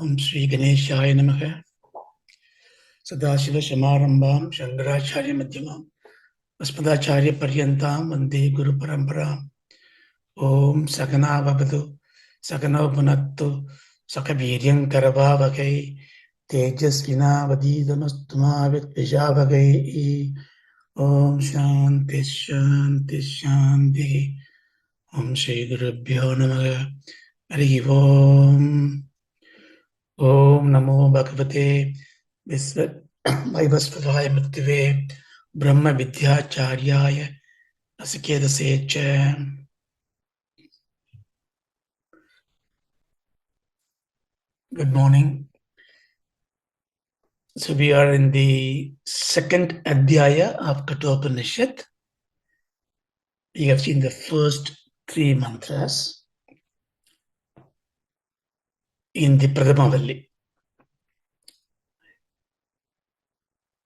Om Shri Ganeshaya Namaha. Sadashiva Shamarambam Shankaracharya Madhyamam Asmadacharya Paryantam Vande Guru Paramparam. Om Sakana Vavadu Sakana Punattu Sakaviryam Karavavakai Tejasvina Vadidamastuma Vitvijavagai. Om Shanti Shanti Shanti. Om Shri Gurubhyo Namaha. Hari Om. Om Namo Bhagavate Vaivasvadaya Mritave Brahma-Vidyā-Charyāya Nasiketasecha. Good morning. So we are in the second Adhyaya of Kathopanishad. We have seen the first 3 mantras in the Valli.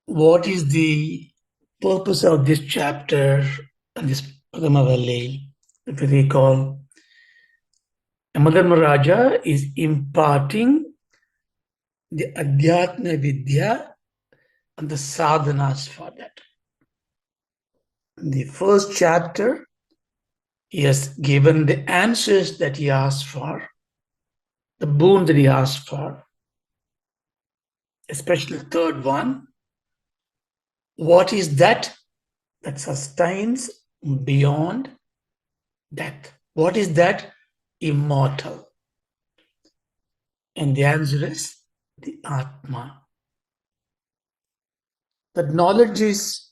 What is the purpose of this chapter and this Valli? If you recall, Raja is imparting the Adhyaya and the sadhanas for that. In the first chapter, he has given the answers that he asked for, the boon that he asked for, especially the third one. What is that sustains beyond death? What is that immortal? And the answer is the Atma. That knowledge is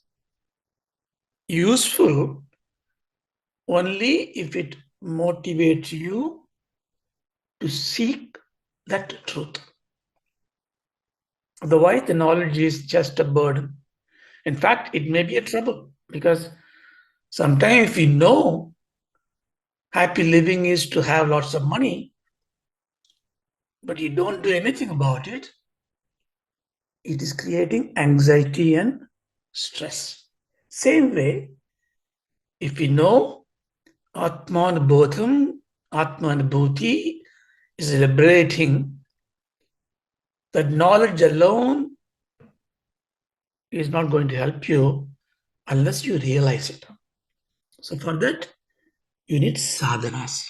useful only if it motivates you to seek that truth. Otherwise, the knowledge is just a burden. In fact, it may be a trouble, because sometimes if we know happy living is to have lots of money, but you don't do anything about it, it is creating anxiety and stress. Same way, if we know Atmanubodham, Atmanubhuti is liberating, that knowledge alone is not going to help you unless you realize it. So for that, you need sadhanas.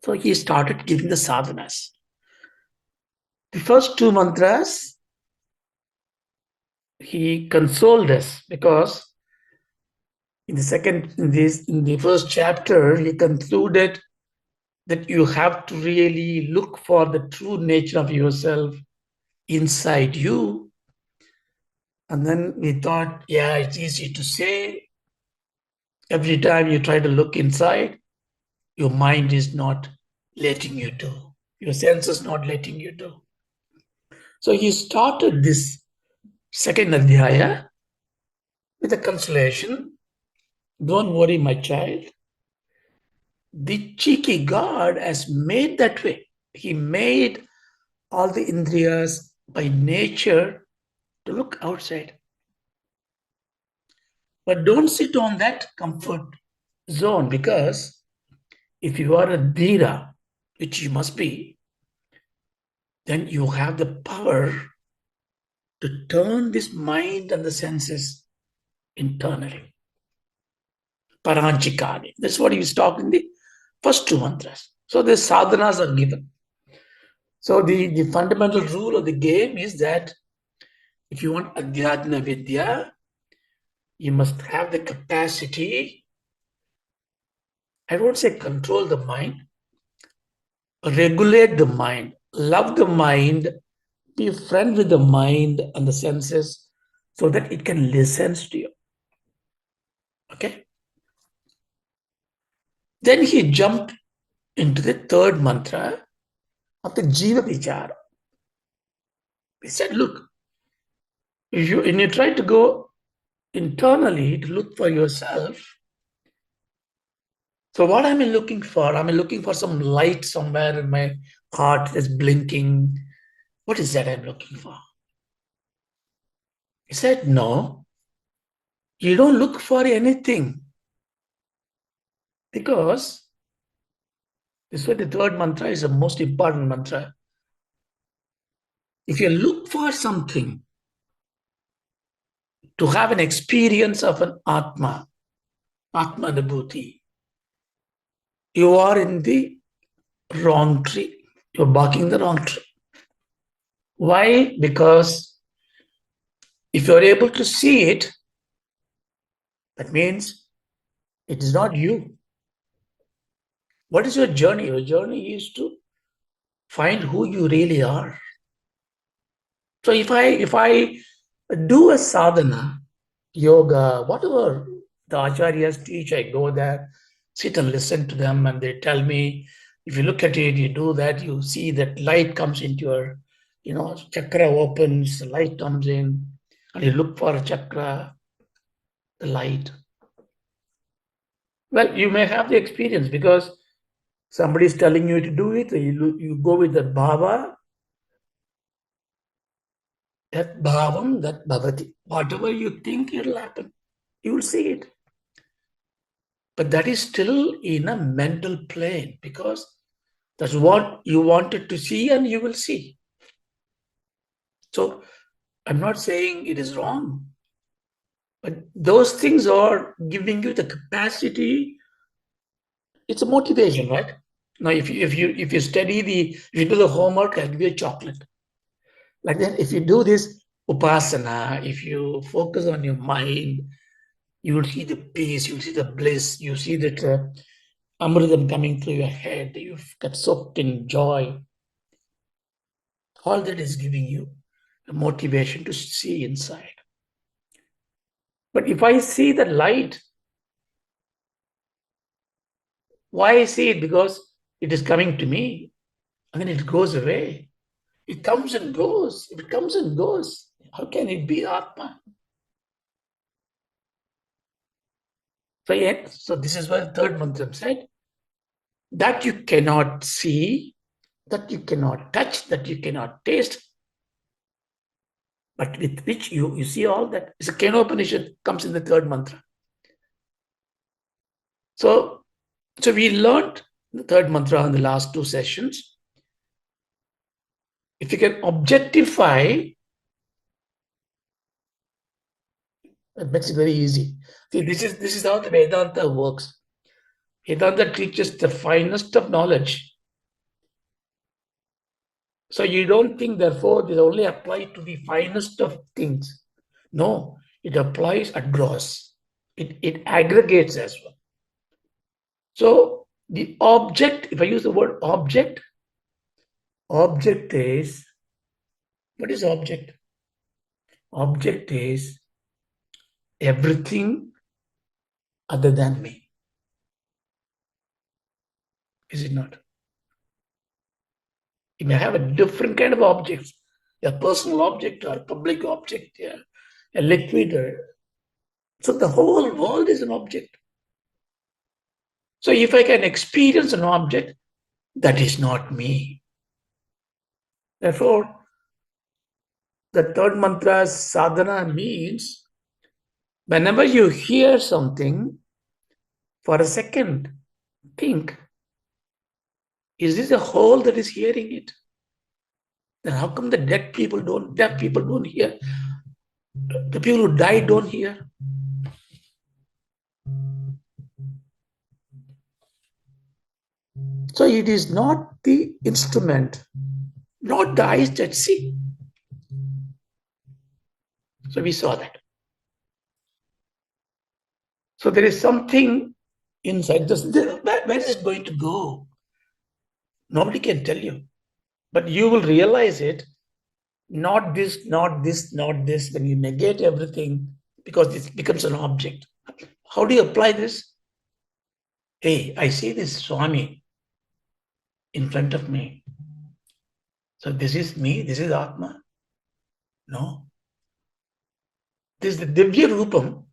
So he started giving the sadhanas. The first 2 mantras, he consoled us, because in the first chapter, he concluded that you have to really look for the true nature of yourself inside you. And then we thought, yeah, it's easy to say. Every time you try to look inside, your mind is not letting you do. Your senses not letting you do. So he started this second Adhyaya with a consolation. Don't worry, my child. The cheeky God has made that way. He made all the indriyas by nature to look outside. But don't sit on that comfort zone, because if you are a dhira, which you must be, then you have the power to turn this mind and the senses internally. Paranchikani. That's what he was talking in the first 2 mantras. So the sadhanas are given. So the fundamental rule of the game is that if you want Adhyatma Vidya, you must have the capacity, I won't say control the mind, regulate the mind, love the mind, be a friend with the mind and the senses, so that it can listen to you. Okay? Then he jumped into the third mantra of the Jiva Vichara. He said, look, when you try to go internally to look for yourself, so what am I looking for? Am I looking for some light somewhere in my heart that's blinking? What is that I'm looking for? He said, no, you don't look for anything. Because this is why the third mantra is the most important mantra. If you look for something to have an experience of an Atma Nubhuti, you are in the wrong tree. You're barking the wrong tree. Why? Because if you're able to see it, that means it is not you. What is your journey? Your journey is to find who you really are. So if I do a sadhana, yoga, whatever the acharyas teach, I go there, sit and listen to them, and they tell me, if you look at it, you do that, you see that light comes into your, chakra opens, the light comes in, and you look for a chakra, the light. Well, you may have the experience because somebody is telling you to do it, you go with the bhava, that bhavam, that bhavati. Whatever you think, it'll happen. You will see it. But that is still in a mental plane because that's what you wanted to see and you will see. So I'm not saying it is wrong, but those things are giving you the capacity. It's a motivation, right? Now, if you study if you do the homework, I'll give you a chocolate. Like that, if you do this upasana, if you focus on your mind, you will see the peace, you will see the bliss, you see that amritam coming through your head, you get soaked in joy. All that is giving you a motivation to see inside. But if I see the light, why I see it? Because it is coming to me and then it goes away. It comes and goes. If it comes and goes, how can it be Atma? So this is what the third mantra said, that you cannot see, that you cannot touch, that you cannot taste, but with which you see all that. It's a Kathopanishad comes in the third mantra. So we learned the third mantra in the last two sessions. If you can objectify, that makes it very easy. See, this is how the Vedanta works. Vedanta teaches the finest of knowledge. So you don't think, therefore, this only applies to the finest of things. No, it applies at gross. It aggregates as well. So the object, if I use the word object is, what is object? Object is everything other than me. Is it not? You may have a different kind of objects, a personal object or a public object, yeah, a liquid. So the whole world is an object. So if I can experience an object, that is not me. Therefore, the third mantra sadhana means whenever you hear something, for a second, think, is this a whole that is hearing it? Then how come the deaf people don't hear? The people who died don't hear. So it is not the instrument, not the eyes that see. So we saw that. So there is something inside this. Where is it going to go? Nobody can tell you. But you will realize it, not this, not this, not this, when you negate everything, because it becomes an object. How do you apply this? Hey, I see this Swami in front of me. So this is me, this is Atma. No. This is the Divya Rupam.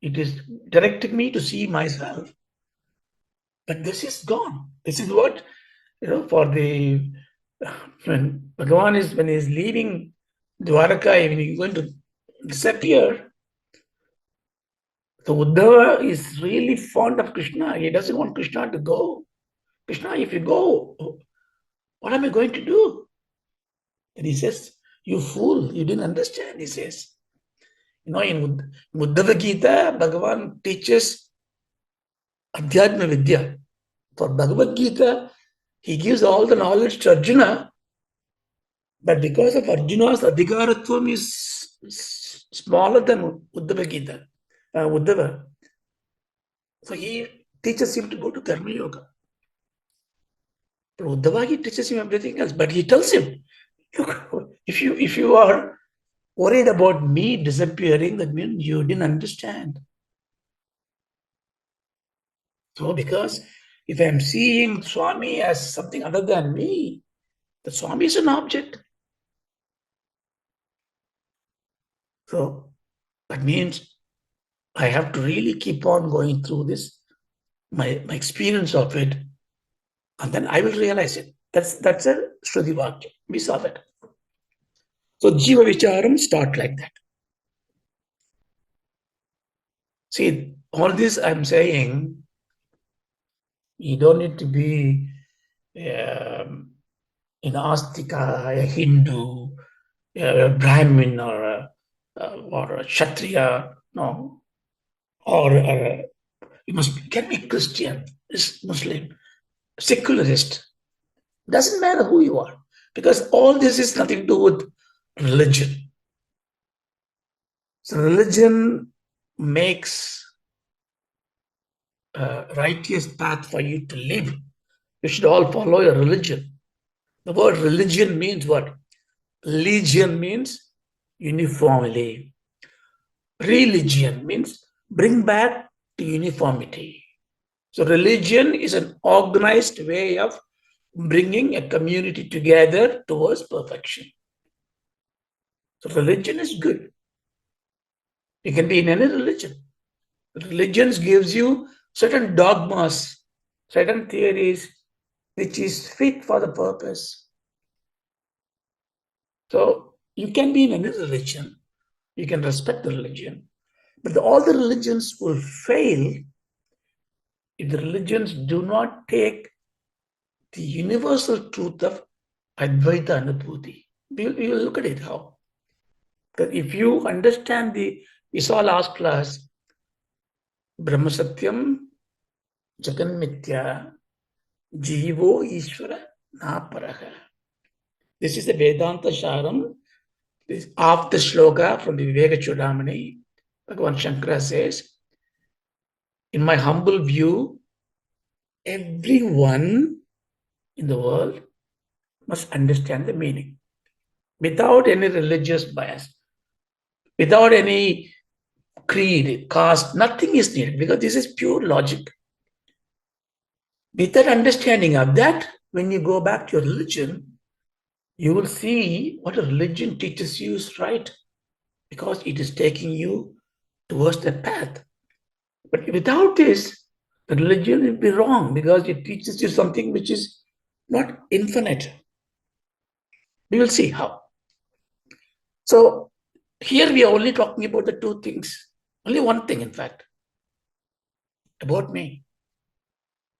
It is directing me to see myself. But this is gone. This is what, for when Bhagavan is, when he is leaving Dwaraka, when he is going to disappear, so Uddhava is really fond of Krishna. He doesn't want Krishna to go. Krishna, if you go, what am I going to do? Then he says, you fool, you didn't understand, he says. In Uddhava Gita, Bhagavan teaches Adhyaya. For Bhagavad Gita, he gives all the knowledge to Arjuna, but because of Arjuna's adhikaratvam is smaller than Uddhava Gita, Uddhava, so he teaches him to go to Karma Yoga. But Uddhava, he teaches him everything else, but he tells him, look, if you are worried about me disappearing, that means you didn't understand. So because if I'm seeing Swami as something other than me, the Swami is an object. So that means I have to really keep on going through this, my experience of it, and then I will realize it. That's a Shruti Vakya. We saw that. So Jiva Vicharam start like that. See, all this I'm saying, you don't need to be an Astika, a Hindu, a Brahmin, or a Kshatriya, no, or you can be Christian, Muslim, secularist. Doesn't matter who you are, because all this is nothing to do with religion. So religion makes a righteous path for you to live. You should all follow your religion. The word religion means what? Legion means uniformly. Religion means bring back to uniformity. So religion is an organized way of bringing a community together towards perfection. So religion is good. You can be in any religion. Religions gives you certain dogmas, certain theories, which is fit for the purpose. So you can be in any religion. You can respect the religion. But all the religions will fail if the religions do not take the universal truth of Advaita Anubhuti. We will look at it how. Because if you understand we saw last class, Brahma-Satyam, Jagan-Mithyā, Jivo, Ishvara, nāparaḥ. This is the Vedanta Sharam. This after shloka from the Viveka Chudamani. Bhagavan Shankara says, in my humble view, everyone in the world must understand the meaning without any religious bias, without any creed, caste, nothing is needed because this is pure logic. With that understanding of that, when you go back to your religion, you will see what a religion teaches you is right because it is taking you towards that path. But without this, the religion will be wrong because it teaches you something which is not infinite. We will see how. So here we are only talking about the two things. Only one thing, in fact, about me.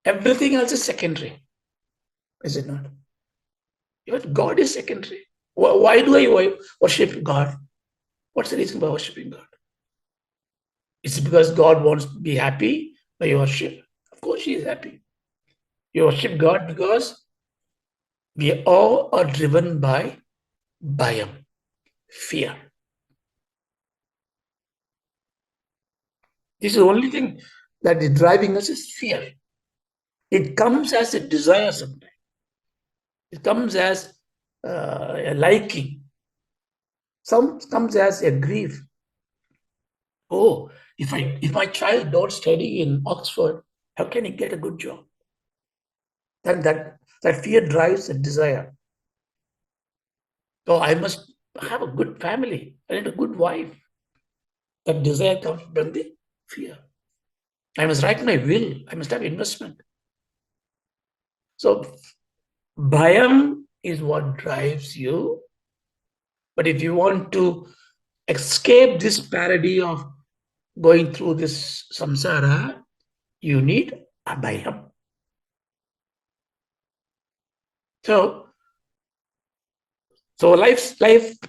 Everything else is secondary. Is it not? Even God is secondary. Why do I worship God? What's the reason for worshiping God? Is it because God wants to be happy by your worship? Of course He is happy. You worship God because we all are driven by bhayam, fear. This is the only thing that is driving us is fear. It comes as a desire sometimes. It comes as a liking. Some comes as a grief. Oh, if my child don't study in Oxford, how can he get a good job? Then that fear drives a desire. So I must have a good family. I need a good wife. That desire comes from the fear. I must write my will. I must have investment. So bhayam is what drives you. But if you want to escape this parody of going through this samsara, you need abhayam. So So life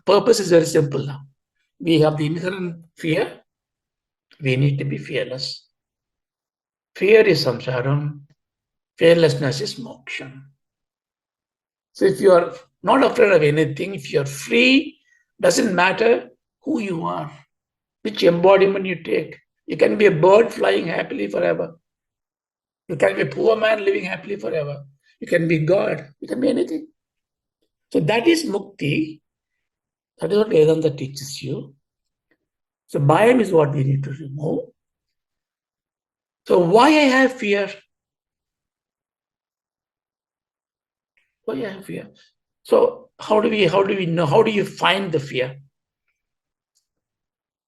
purpose is very simple now. We have the inherent fear. We need to be fearless. Fear is samsaram. Fearlessness is moksha. So if you are not afraid of anything, if you are free, doesn't matter who you are, which embodiment you take. You can be a bird flying happily forever. You can be a poor man living happily forever. You can be God. You can be anything. So that is mukti. That is what Vedanta teaches you. So bhayam is what we need to remove. So why I have fear? Why I have fear? So how do we know? How do you find the fear?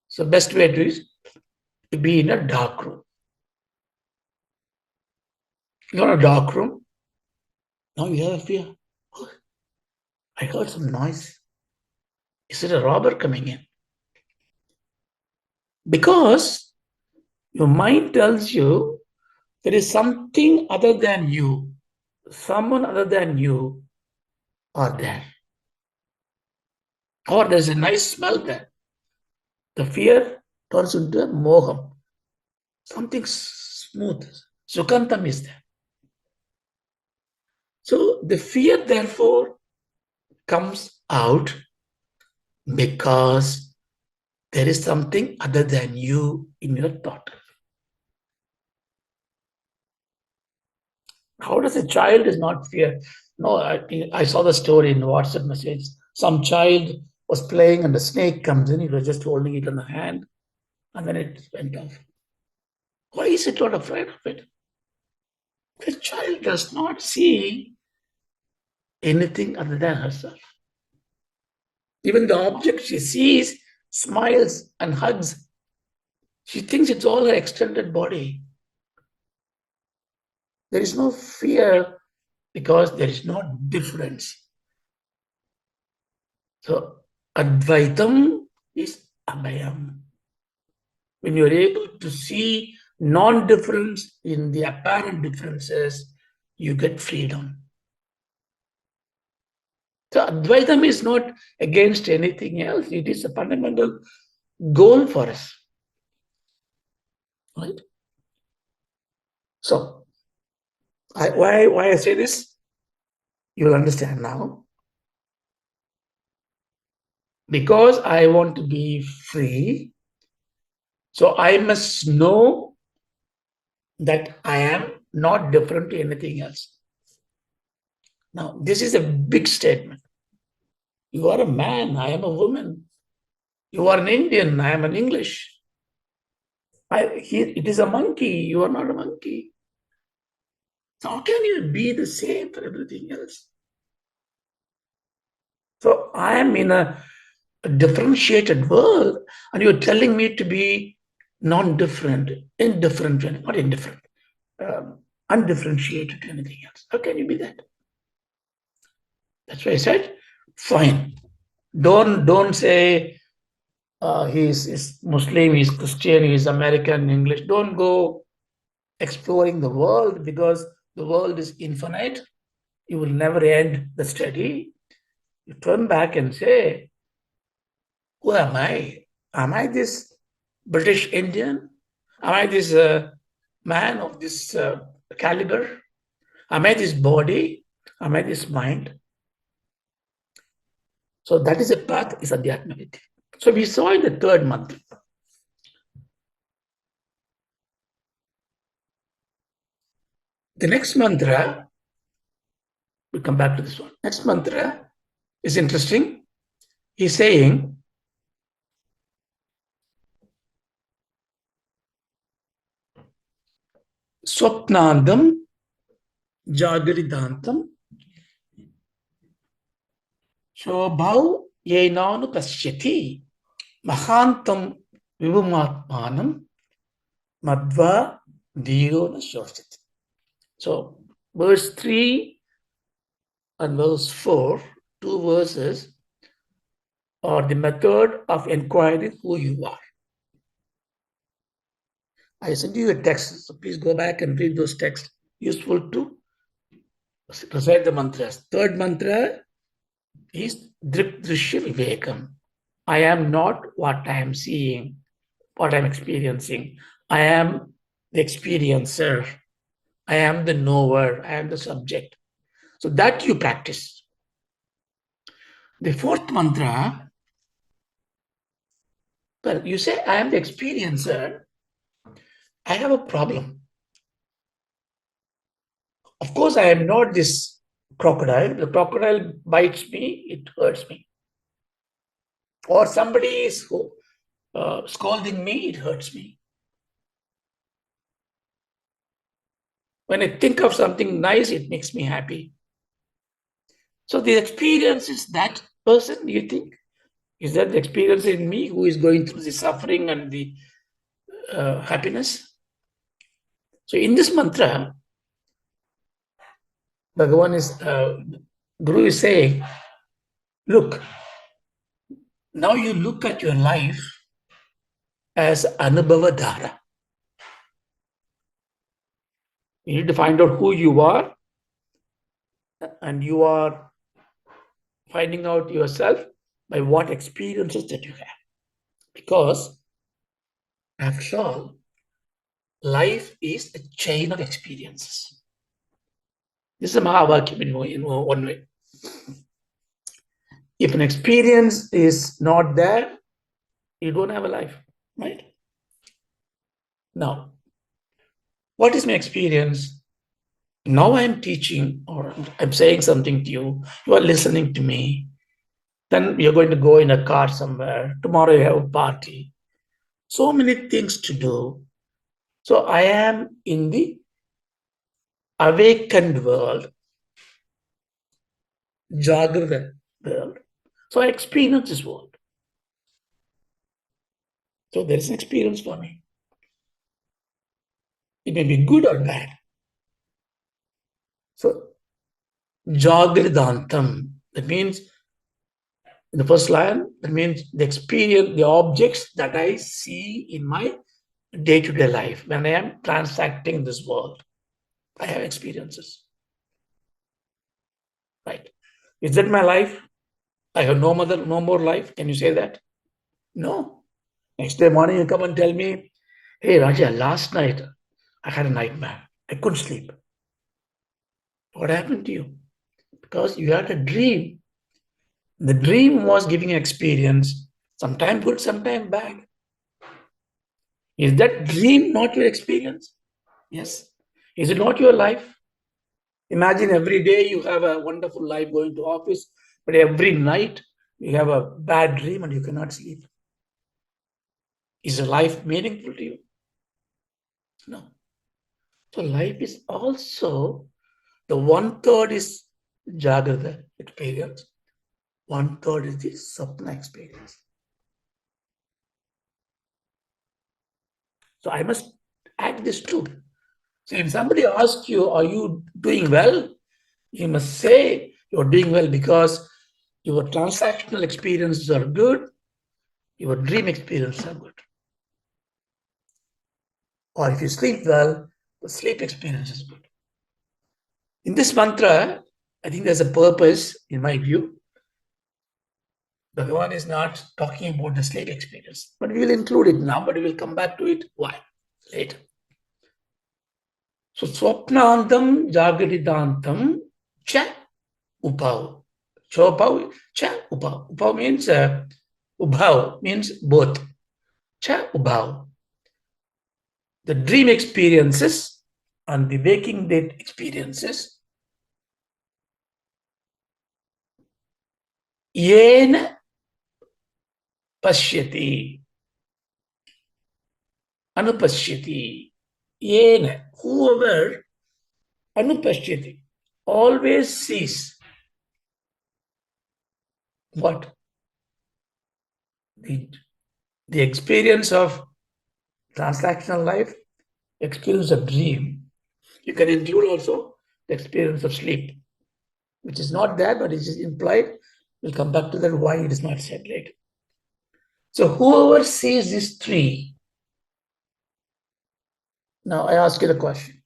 So best way to is to be in a dark room. You're in a dark room. Now you have a fear. Oh, I heard some noise. Is it a robber coming in? Because your mind tells you there is something other than you, someone other than you are there. Or there's a nice smell there. The fear turns into a moham. Something smooth. Sukantam is there. So the fear, therefore, comes out because there is something other than you in your thought. How does a child is not fear? No, I saw the story in the WhatsApp message. Some child was playing and the snake comes in. He was just holding it in the hand and then it went off. Why is it not afraid of it? The child does not see anything other than herself. Even the object she sees, smiles and hugs, she thinks it's all her extended body. There is no fear because there is no difference. So Advaitam is Abhayam. When you're able to see non-difference in the apparent differences, you get freedom. So Advaitam is not against anything else. It is a fundamental goal for us. Right? So why I say this? You will understand now. Because I want to be free, so I must know that I am not different to anything else. Now, this is a big statement. You are a man, I am a woman. You are an Indian, I am an English. It is a monkey, you are not a monkey. So how can you be the same for everything else? So I am in a differentiated world, and you're telling me to be non-different, indifferent, not indifferent, undifferentiated to anything else. How can you be that? That's why I said, fine. Don't say he's Muslim, he's Christian, he's American, English. Don't go exploring the world because the world is infinite. You will never end the study. You turn back and say, who am I? Am I this British Indian? Am I this man of this caliber? Am I this body? Am I this mind? So that is a path, is Adhyatma. So we saw in the third mantra. The next mantra, we'll come back to this one. Next mantra is interesting. He's saying, Swapnandam Jagaridantam Shobhau Yenanu Pashyati Mahantam Vivumatmanam Madhva Dhiro Nashoshati. So, verse 3 and verse 4, two verses, are the method of inquiring who you are. I sent you a text, so please go back and read those texts. Useful to recite the mantras. Third mantra, is Drishya Vivekam. I am not what I am seeing, what I am experiencing. I am the experiencer. I am the knower. I am the subject. So that you practice. The fourth mantra, well, you say, I am the experiencer. I have a problem. Of course, I am not this crocodile. The crocodile bites me, it hurts me. Or somebody is scolding me, it hurts me. When I think of something nice, it makes me happy. So the experience is that person, you think? Is that the experience in me who is going through the suffering and the happiness? So in this mantra, Bhagavan is, Guru is saying, look, now you look at your life as Anubhava Dhara. You need to find out who you are, and you are finding out yourself by what experiences that you have. Because, after all, life is a chain of experiences. This is a Mahavakyam in one way. If an experience is not there, you don't have a life, right? Now, what is my experience? Now I'm teaching or I'm saying something to you. You are listening to me. Then you're going to go in a car somewhere. Tomorrow you have a party. So many things to do. So I am in the awakened world, Jagrata world. So I experience this world. So there is an experience for me. It may be good or bad. So Jagridantam, that means in the first line, that means the experience, the objects that I see in my day-to-day life. When I am transacting this world, I have experiences. Right? Is that my life? I have no more life. Can you say that? No. Next day morning, you come and tell me, hey, Raja, last night I had a nightmare. I couldn't sleep. What happened to you? Because you had a dream. The dream was giving an experience, sometimes good, sometimes bad. Is that dream not your experience? Yes. Is it not your life? Imagine every day you have a wonderful life going to office, but every night you have a bad dream and you cannot sleep. Is your life meaningful to you? No. So life is also the 1/3 is Jagrata experience, 1/3 is the Sapna experience. So I must add this too. So if somebody asks you, are you doing well? You must say you're doing well because your transactional experiences are good, your dream experiences are good. Or if you sleep well, the sleep experience is good. In this mantra, I think there's a purpose, in my view. Bhagavan is not talking about the sleep experience, but we will include it now, but we will come back to it. Why? Later. So, Swapnantam Jagadidantam Cha Upau. Chopau Cha Upau. Upau means Ubhav means both. Cha Ubhav. The dream experiences and the waking dead experiences. Yena Pashyati. Anupashyati. Yena. Whoever Anupashyati always sees what? The experience of transactional life, experience of dream. You can include also the experience of sleep, which is not there, but it is implied. We'll come back to that, why it is not said later. So whoever sees these three, now I ask you the question.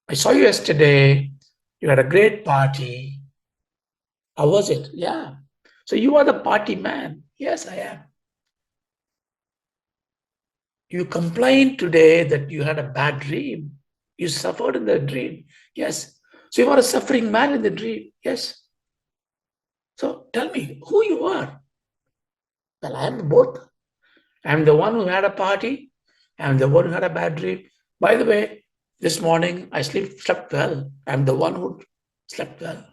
I saw you yesterday, you had a great party, How was it? Yeah. So you are the party man. Yes, I am. You complained today that you had a bad dream. You suffered in the dream. Yes. So you are a suffering man in the dream. Yes. So tell me who you are. Well, I am both. I am the one who had a party. I am the one who had a bad dream. By the way, this morning I slept well. I am the one who slept well.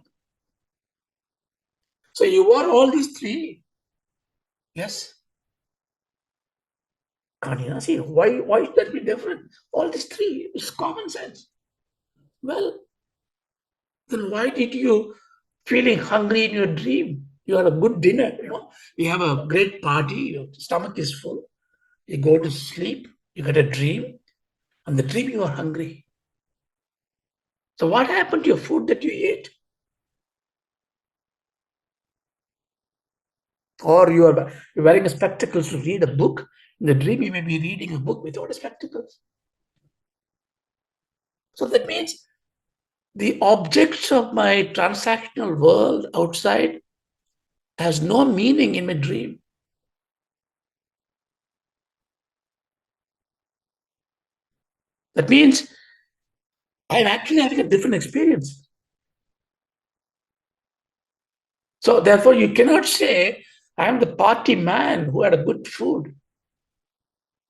So you are all these three. Yes. Can't you see why should that be different? All these three. It's common sense. Well, then why did you feeling hungry in your dream? You had a good dinner, You have a great party, your stomach is full. You go to sleep, you get a dream, and the dream you are hungry. So what happened to your food that you ate? Or you're wearing a spectacles to read a book. In the dream, you may be reading a book without a spectacles. So that means the objects of my transactional world outside has no meaning in my dream. That means I'm actually having a different experience. So therefore, you cannot say, I am the party man who had a good food.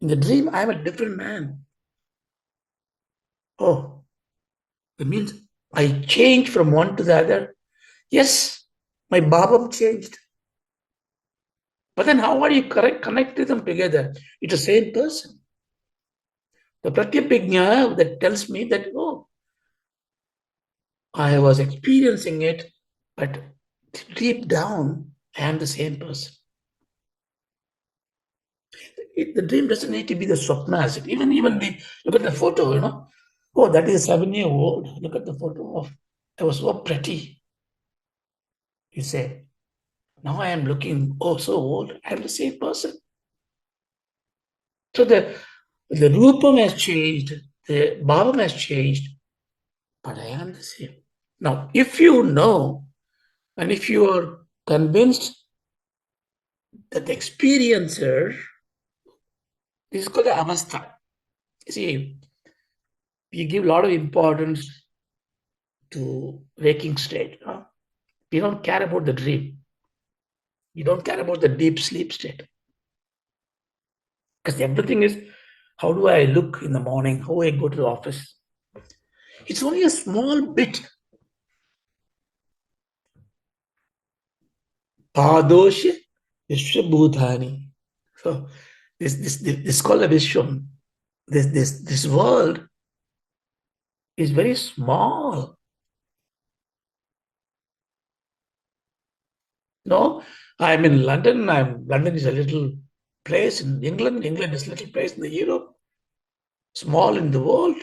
In the dream, I am a different man. Oh, that means I changed from one to the other. Yes, my bhabam changed. But then how are you connecting them together? It's the same person. The pratyabhijna that tells me that, oh, I was experiencing it, but deep down, I am the same person. The dream doesn't need to be the swapna. Even look at the photo, Oh, that is a 7-year-old. Look at the photo of. I was so pretty. You say, now I am looking oh so old. I am the same person. So the rupam has changed, the bhavam has changed, but I am the same. Now, if you know and if you are convinced that the experiencer, this is called the avastha. You see, we give a lot of importance to waking state. We don't care about the dream. We don't care about the deep sleep state. Because everything is how do I look in the morning, how I go to the office. It's only a small bit. Padosha Vishwabhutani. So this called a Vishwam. This world is very small. No, I'm in London. London is a little place in England. England is a little place in the Europe. Small in the world.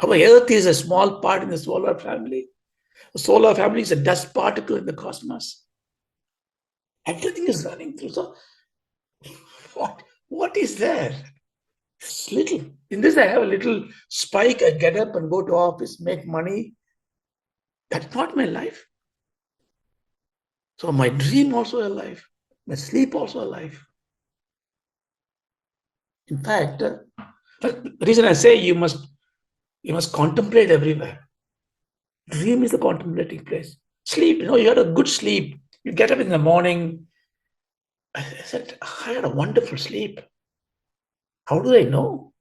Our Earth is a small part in the solar family. The solar family is a dust particle in the cosmos. Everything is running through. So what is there? It's little. In this, I have a little spike. I get up and go to office, make money. That's not my life. So my dream also a life. My sleep also a life. In fact, the reason I say you must contemplate everywhere. Dream is the contemplating place. Sleep, you had a good sleep. You get up in the morning. I said, I had a wonderful sleep. How do I know?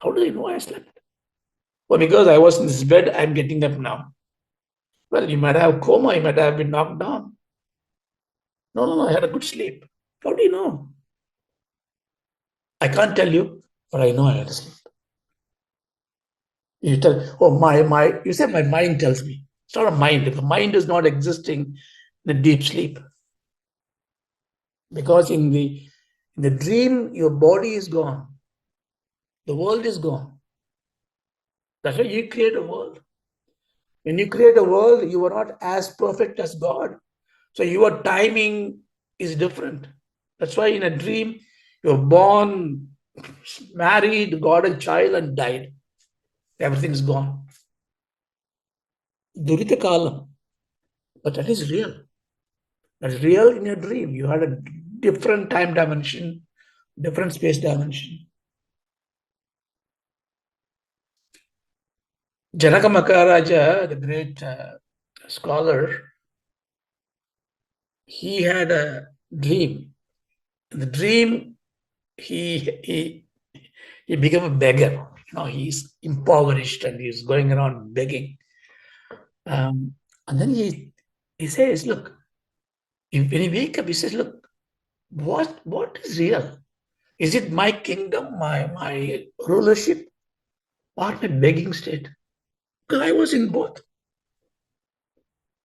How do I know I slept? Well, because I was in this bed, I'm getting up now. Well, you might have coma, you might have been knocked down. No, no, no, I had a good sleep. How do you know? I can't tell you, but I know I had a sleep. You tell, oh, you say my mind tells me. It's not a mind. If the mind is not existing in a deep sleep, because in the dream, your body is gone, the world is gone. That's why you create a world. When you create a world, you are not as perfect as God. So your timing is different. That's why in a dream, you're born, married, got a child, and died. Everything is gone. Durita kalam. But that is real. That's real in your dream. You had a different time dimension, different space dimension. Janaka Maharaja, the great scholar, he had a dream. In the dream, he he became a beggar. He's impoverished and he's going around begging. And then he says, look, when he wake up, he says, look, what is real? Is it my kingdom, my rulership, or my begging state? Because I was in both.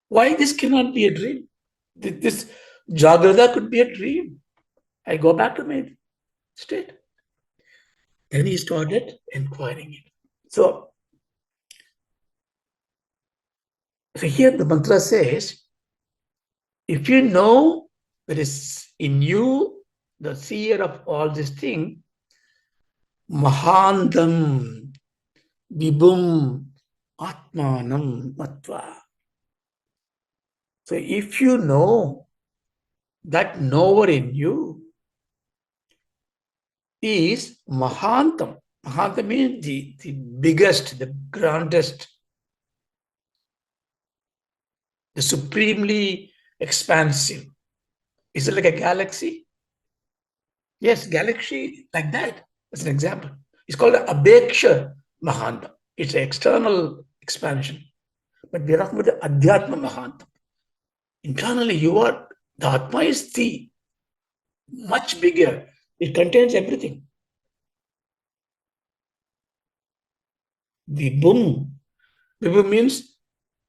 Why this cannot be a dream? This Jagrada could be a dream. I go back to my state. Then he started inquiring it. So here the mantra says, if you know that is in you the seer of all this thing, Mahandam Vibhum Atmanam Matva. So if you know that knower in you is Mahantam. Mahantam means the biggest, the grandest, the supremely expansive. Is it like a galaxy? Yes, galaxy like that. That's an example. It's called a Abheksha Mahantam. It's an external expansion. But we are talking about the Adhyatma Mahantam. Internally, the Atma is the much bigger. It contains everything. Vibhum. Vibhum means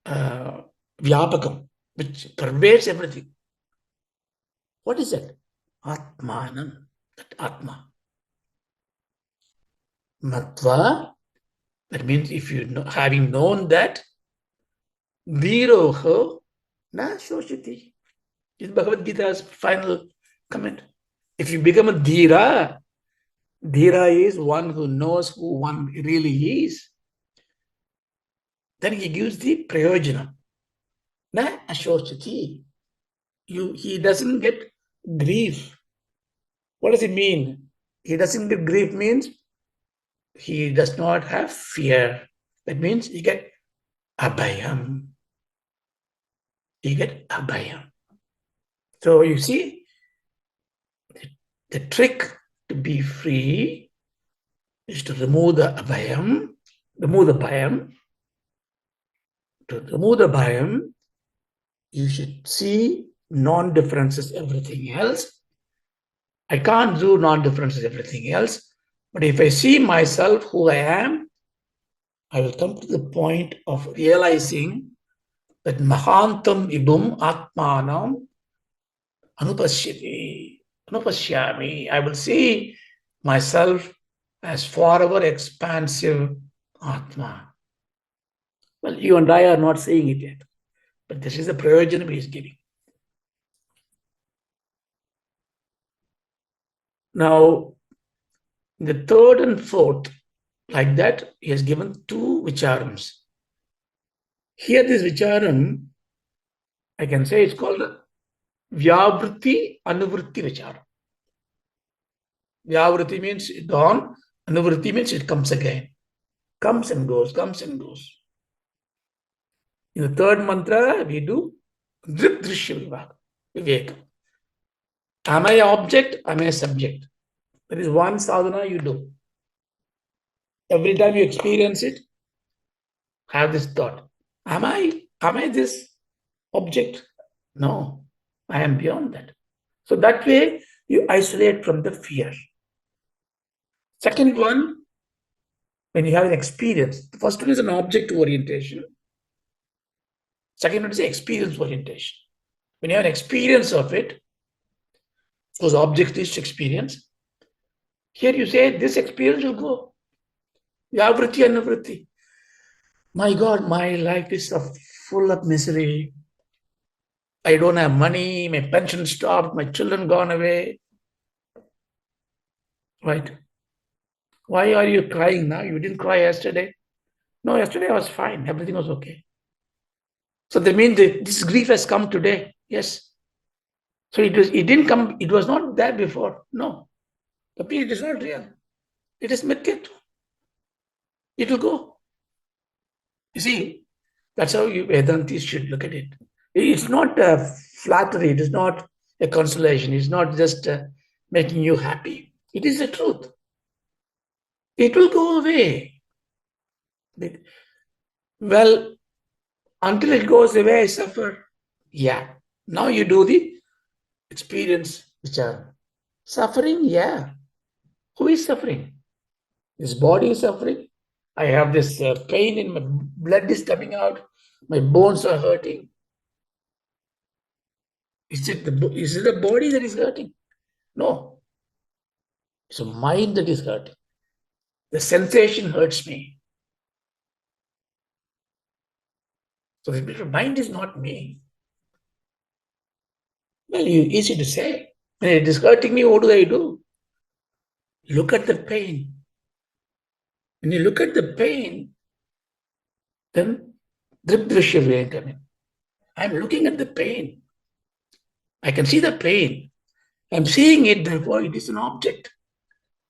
Vyapakam, which pervades everything. What is that? Atmanam, that Atma. Matva, that means if you know, having known that, Viroho na shoshiti. Is Bhagavad Gita's final comment. If you become a Dhira, Dhira is one who knows who one really is. Then he gives the Prayojana. Na ashoshati. He doesn't get grief. What does it mean? He doesn't get grief means he does not have fear. That means he get abhayam. He get abhayam. So you see, the trick to be free is to remove the abhayam, remove the bhayam. To remove the bhayam, you should see non-differences, everything else. I can't do non-differences, everything else. But if I see myself who I am, I will come to the point of realizing that Mahantam Ibum Atmanam Anupashyami. I will see myself as forever expansive Atma. Well, you and I are not saying it yet, but this is the prayojanam he is giving. Now, in the third and fourth, like that, he has given two vicharams. Here, this vicharam, I can say it's called Vyavritti Anuvritti vicharam. Vyavritti means it gone, Anuvritti means it comes again. Comes and goes, comes and goes. In the third mantra, we do Drip-Drishya Viveka. Am I an object? Am I a subject? That is one sadhana you do. Every time you experience it, have this thought. Am I this object? No, I am beyond that. So that way you isolate from the fear. Second one, when you have an experience, the first one is an object orientation. Second one is experience orientation. When you have an experience of it, those object is experience. Here you say this experience will go. Vyavritti and nivritti. My God, my life is full of misery. I don't have money, my pension stopped, my children gone away. Right? Why are you crying now? You didn't cry yesterday. No, yesterday I was fine. Everything was okay. So that means that this grief has come today. Yes. So it didn't come, it was not there before. No. The pain is not real. It is mithya. It will go. You see, that's how you Vedantis should look at it. It's not a flattery, it is not a consolation, it's not just making you happy. It is the truth. It will go away. Well, until it goes away, I suffer. Yeah. Now you do the experience which are suffering. Yeah. Who is suffering? This body is suffering. I have this pain in my blood is coming out. My bones are hurting. Is it the body that is hurting? No. It's a mind that is hurting. The sensation hurts me. So the mind is not me. Well, easy to say. When it is hurting me, what do I do? Look at the pain. When you look at the pain, then dripdrishya will come in. I'm looking at the pain. I can see the pain. I'm seeing it, therefore it is an object.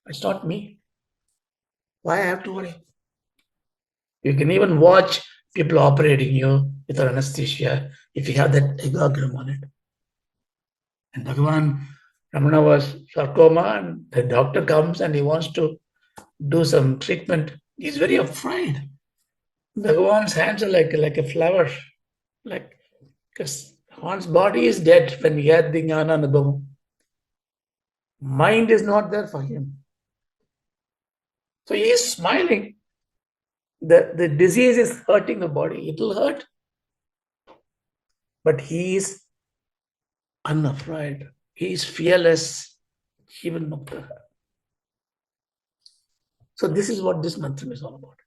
It's not me. Why I have to worry? You can even watch people operating you without anesthesia if you have that egogram on it. And Bhagavan Ramana was sarcoma, and the doctor comes and he wants to do some treatment. He's very afraid. Bhagavan's hands are like a flower, like because one's body is dead when he had the jnana anubhavam. Mind is not there for him. So he is smiling. The disease is hurting the body. It will hurt. But he is unafraid. He is fearless. Even Mukta. So this is what this mantra is all about.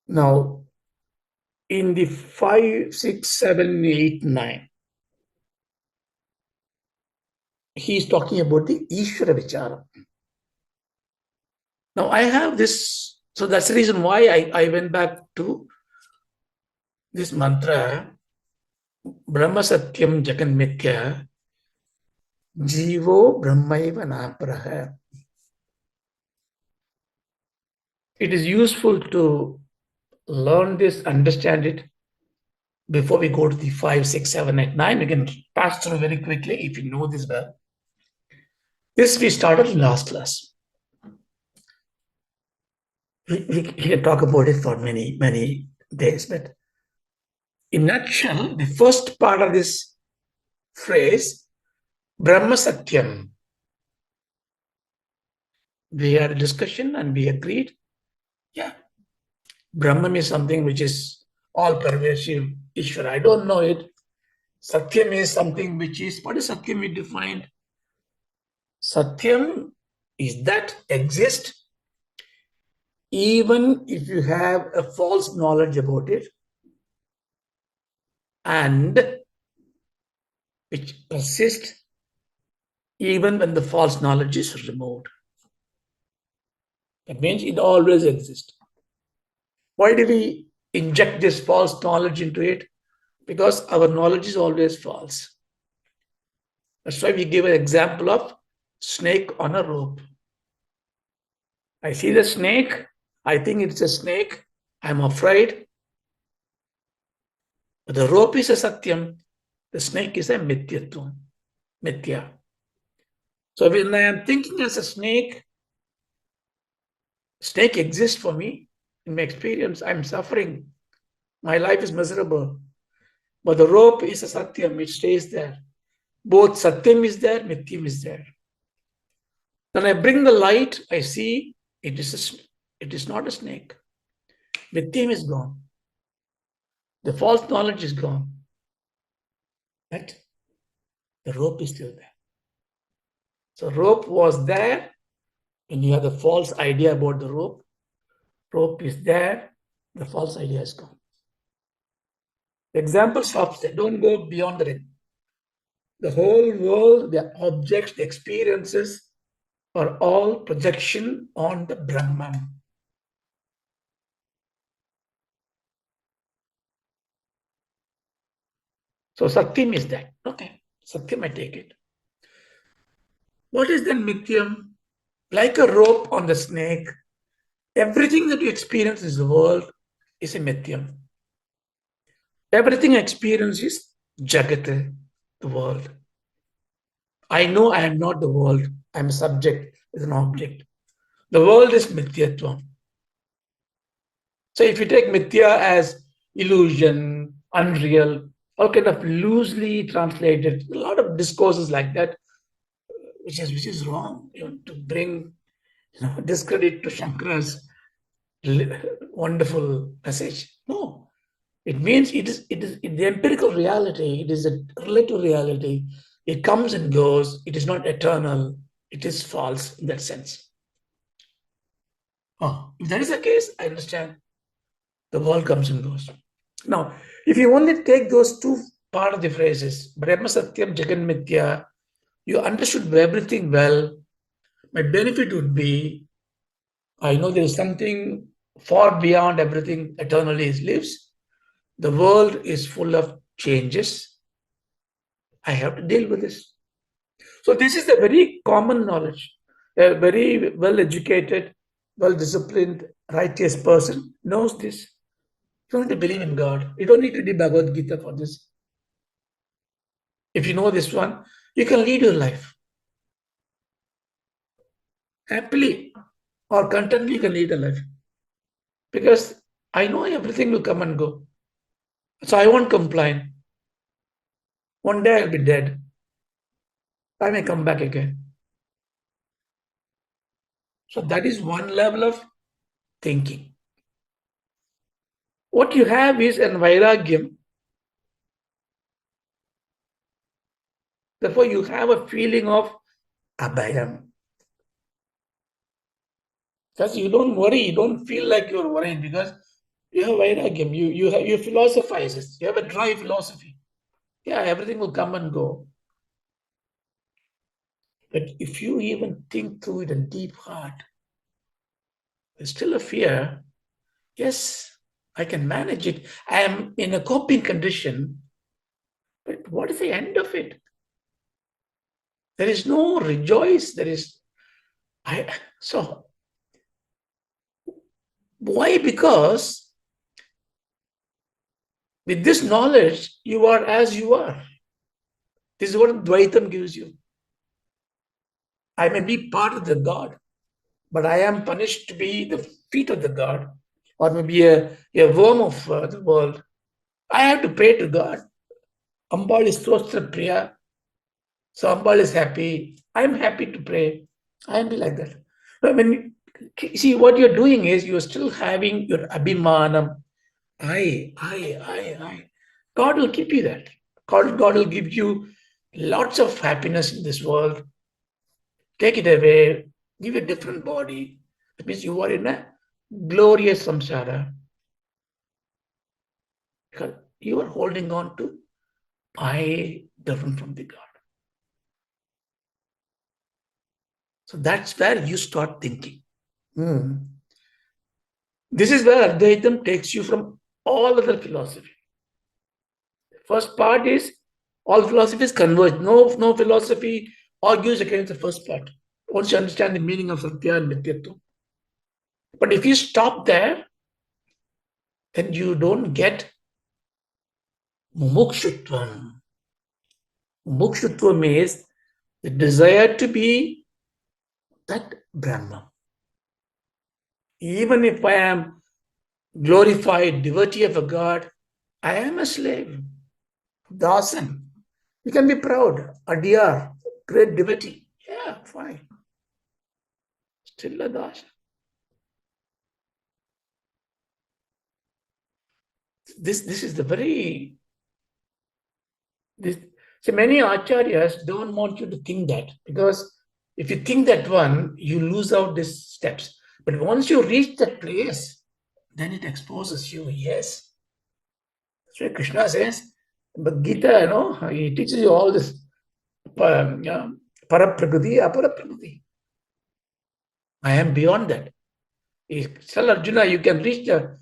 Now, in the 5, 6, 7, 8, 9, he is talking about the Ishvara Vichara. Now, I have this, so that's the reason why I went back to this mantra, Brahma-Satyam Jagan-Mithyā, Jivo Brahmaiva nāparaḥ. It is useful to learn this, understand it, before we go to the 5, 6, 7, 8, 9. We can pass through very quickly if you know this well. This we started in last class. We can talk about it for many, many days, but in a nutshell, the first part of this phrase, Brahma-Satyam, we had a discussion and we agreed, yeah, Brahman is something which is all-pervasive, Ishvara. I don't know it. Satyam is something which is, what is Satyam we defined? Satyam is that exist even if you have a false knowledge about it and which persists even when the false knowledge is removed. That means it always exists. Why do we inject this false knowledge into it? Because our knowledge is always false. That's why we give an example of snake on a rope. I see the snake, I think it's a snake, I'm afraid. But the rope is a satyam, the snake is a mithyatvam, mithya. So when I am thinking as a snake exists for me. In my experience, I'm suffering. My life is miserable. But the rope is a satyam, it stays there. Both satyam is there, mithyam is there. When I bring the light, I see it is not a snake. Mithyam is gone. The false knowledge is gone. But the rope is still there. So rope was there when you have the false idea about the rope. Rope is there, the false idea is gone. The example stops there. Don't go beyond that. The whole world, the objects, the experiences are all projection on the Brahman. So Satyam is that. Okay, Satyam, I take it. What is then Mithyam? Like a rope on the snake, everything that you experience in the world is a Mithyam. Everything I experience is Jagat, the world. I know I am not the world. I am a subject, is an object. The world is Mithyatvam. So if you take Mithya as illusion, unreal, all kind of loosely translated, a lot of discourses like that, which is wrong. To bring discredit to Shankara's wonderful message. No, it means it is the empirical reality. It is a relative reality. It comes and goes. It is not eternal. It is false in that sense. Oh, if that is the case, I understand. The world comes and goes. Now, if you only take those two part of the phrases, Brahma-Satyam, Jagan-Mithyā, you understood everything well. My benefit would be, I know there is something far beyond everything eternally lives. The world is full of changes. I have to deal with this. So this is a very common knowledge. A very well-educated, well-disciplined, righteous person knows this. You don't need to believe in God. You don't need to read Bhagavad Gita for this. If you know this one, you can lead your life happily or contently. You can lead a life because I know everything will come and go. So I won't complain. One day I'll be dead. I may come back again. So that is one level of thinking. What you have is an vairagyam. Therefore, you have a feeling of abhayam. Because you don't worry, you don't feel like you're worrying because you have vairagyam. You philosophize. You have a dry philosophy. Yeah, everything will come and go. But if you even think through it in deep heart, there's still a fear. Yes, I can manage it. I am in a coping condition. But what is the end of it? There is no rejoice. There is so why? Because with this knowledge, you are as you are. This is what Dvaitam gives you. I may be part of the God, but I am punished to be the feet of the God, or maybe a worm of the world. I have to pray to God. Ambal is Tostra Priya. So Ambal is happy. I am happy to pray. I am be like that. But when you see what you're doing is you're still having your abhimanam. I. God will keep you that. God will give you lots of happiness in this world. Take it away, give you a different body. That means you are in a glorious samsara. Because you are holding on to I different from the God. So that's where you start thinking. This is where Advaitam takes you from all other philosophy. First part is all philosophies converge. No philosophy argues against the first part. Once you understand the meaning of Satya and Mityatva. But if you stop there, then you don't get mumukshutvam. Mumukshutvam is the desire to be that Brahma. Even if I am glorified devotee of a God, I am a slave. Dasan. You can be proud. Adhyaya, great devotee. Yeah, fine. Still a dasan. This is the very this so many acharyas don't want you to think that because if you think that one, you lose out these steps. But once you reach that place, then it exposes you. Yes. That's why Krishna says, but Gita, he teaches you all this paraprakriti, aparaprakriti. I am beyond that. He tell Arjuna, you can reach the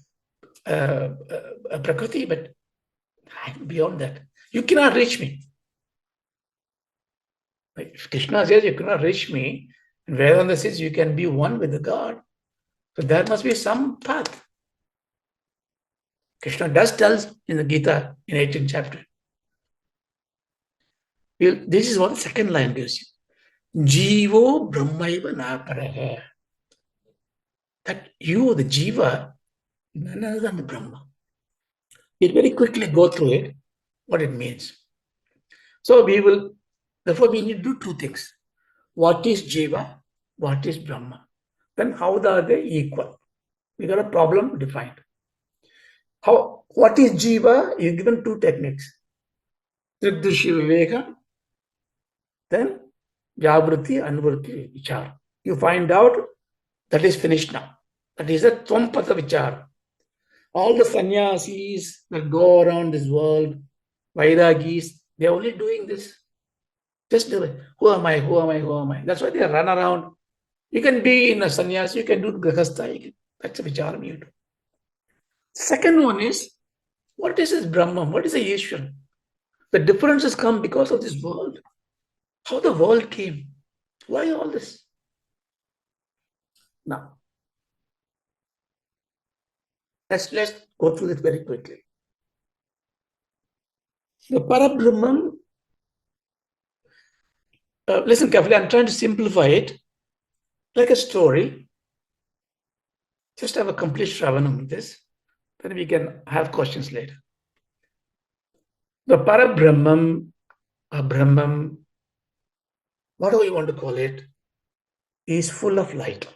prakriti, but I am beyond that. You cannot reach me. Like if Krishna says you cannot reach me, and Vedanta says you can be one with the God. So there must be some path. Krishna does tell in the Gita in 18th chapter. This is what the second line gives you. Jivo Brahmaiva nāparaḥ. That you, the Jiva, none other than the Brahma. We'll very quickly go through it, what it means. So therefore we need to do two things. What is Jiva? What is Brahma? Then how are they equal? We got a problem defined. What is Jiva is given two techniques. Tridrishi Viveka, then Jagruti, Anuvruti, Vichar. You find out that is finished now. That is a Tvampata Vichar. All the sannyasis that go around this world, Vairagis, they're only doing this. Just do it. Who am I? Who am I? Who am I? That's why they run around. You can be in a sannyas, you can do grahastha. That's a vicharam you do. Second one is, what is this Brahman? What is the Ishvara? The differences come because of this world. How the world came. Why all this? Now, let's go through this very quickly. The Parabrahman, listen carefully, I'm trying to simplify it like a story. Just have a complete shravanam with this. Then we can have questions later. The Parabrahman, or Brahman, whatever you want to call it, is full of light.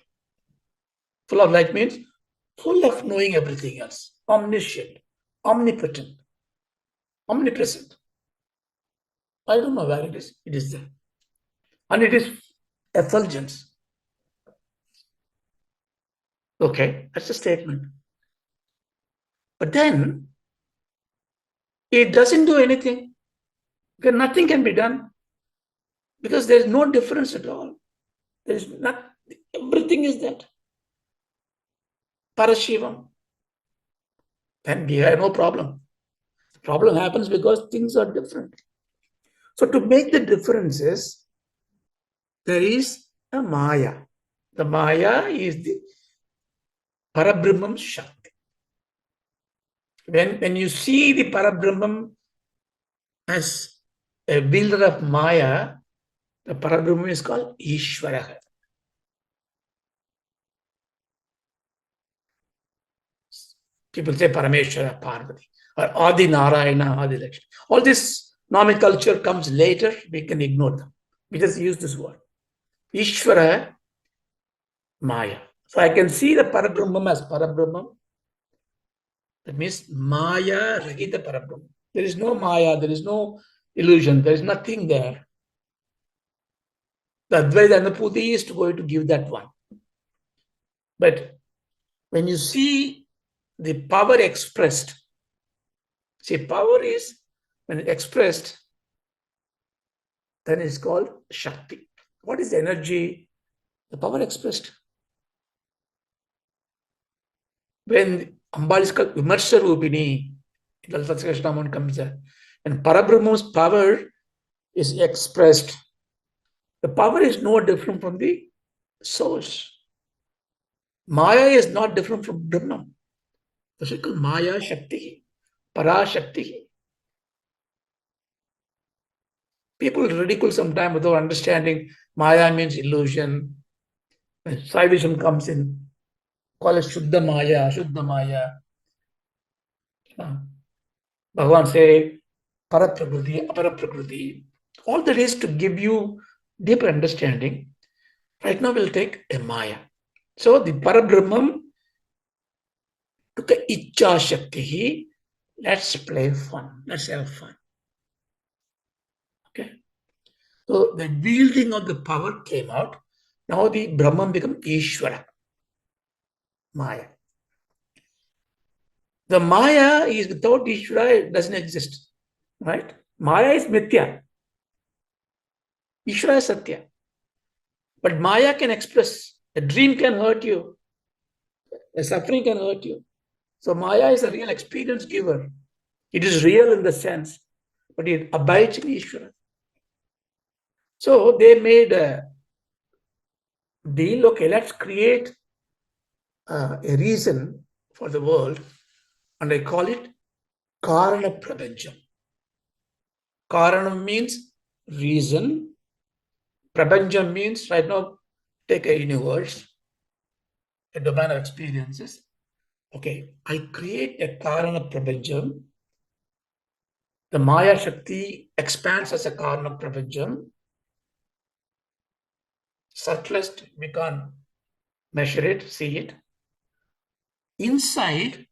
Full of light means full of knowing everything else. Omniscient, omnipotent, omnipresent. I don't know where it is. It is there. And it is effulgence. Okay, that's a statement. But then, it doesn't do anything. Because nothing can be done. Because there is no difference at all. There is not, everything is that. Parashivam. Then we have no problem. The problem happens because things are different. So to make the differences, there is a Maya. The Maya is the Parabrahman Shakti. When you see the Parabrahman as a builder of Maya, the Parabrahman is called Ishvara. People say Parameshwara, Parvati, or Adi Narayana, Adi Lakshmi. All this nomenclature comes later, we can ignore them. We just use this word. Ishvara, Maya. So I can see the Parabrahman as Parabrahman. That means Maya Ragita Parabrahman. There is no Maya, there is no illusion, there is nothing there. The Advaita Anupati is going to give that one. But when you see the power expressed, see, power is, when expressed, then it's called Shakti. What is the energy? The power expressed. When Amba is called Vimarsha Rupini, Krishna comes there. And Parabrahma's power is expressed. The power is no different from the source. Maya is not different from Brahman. This is called Maya Shakti, Para Shakti. People ridicule sometimes without understanding Maya means illusion. When Saivism comes in, call it Shuddha Maya, Shuddha Maya. Bhagavan say Paraprakriti, Aparaprakriti. All that is to give you deeper understanding. Right now we'll take a Maya. So the Parabrahman took a Icha Shakti. Let's play fun. Let's have fun. Okay. So the wielding of the power came out. Now the Brahman became Ishvara. Maya. The Maya is without Ishvara, it doesn't exist. Right? Maya is Mithya. Ishvara is Satya. But Maya can express. A dream can hurt you. A suffering can hurt you. So Maya is a real experience giver. It is real in the sense. but it abides in Ishvara. So they made a deal, okay, let's create a reason for the world, and I call it Karana Prapancham. Karanam means reason. Prapancham means, right now, take a universe, a domain of experiences. Okay, I create a Karana Prapancham. The Maya Shakti expands as a Karana Prapancham. Subtlest, we can't measure it, see it. Inside,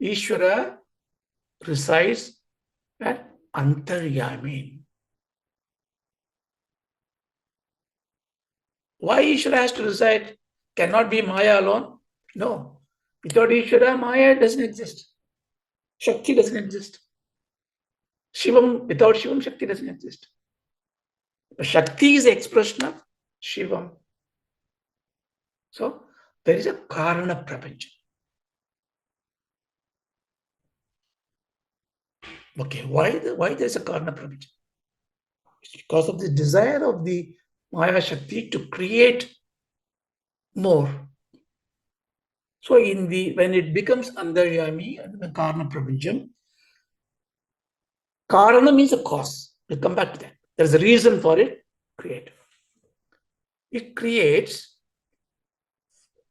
Ishvara resides at Antaryami. Why Ishvara has to reside? Cannot be Maya alone? No. Without Ishvara, Maya doesn't exist. Shakti doesn't exist. Shivam, without Shivam, Shakti doesn't exist. Shakti is the expression of Shivam. So there is a Karana Prapancha. Okay, why there is a Karana Prapancha? It's because of the desire of the Maya Shakti to create more. So when it becomes Andaryami, the Karana Prapancham, Karana means a cause. We'll come back to that. There's a reason for it. Create. It creates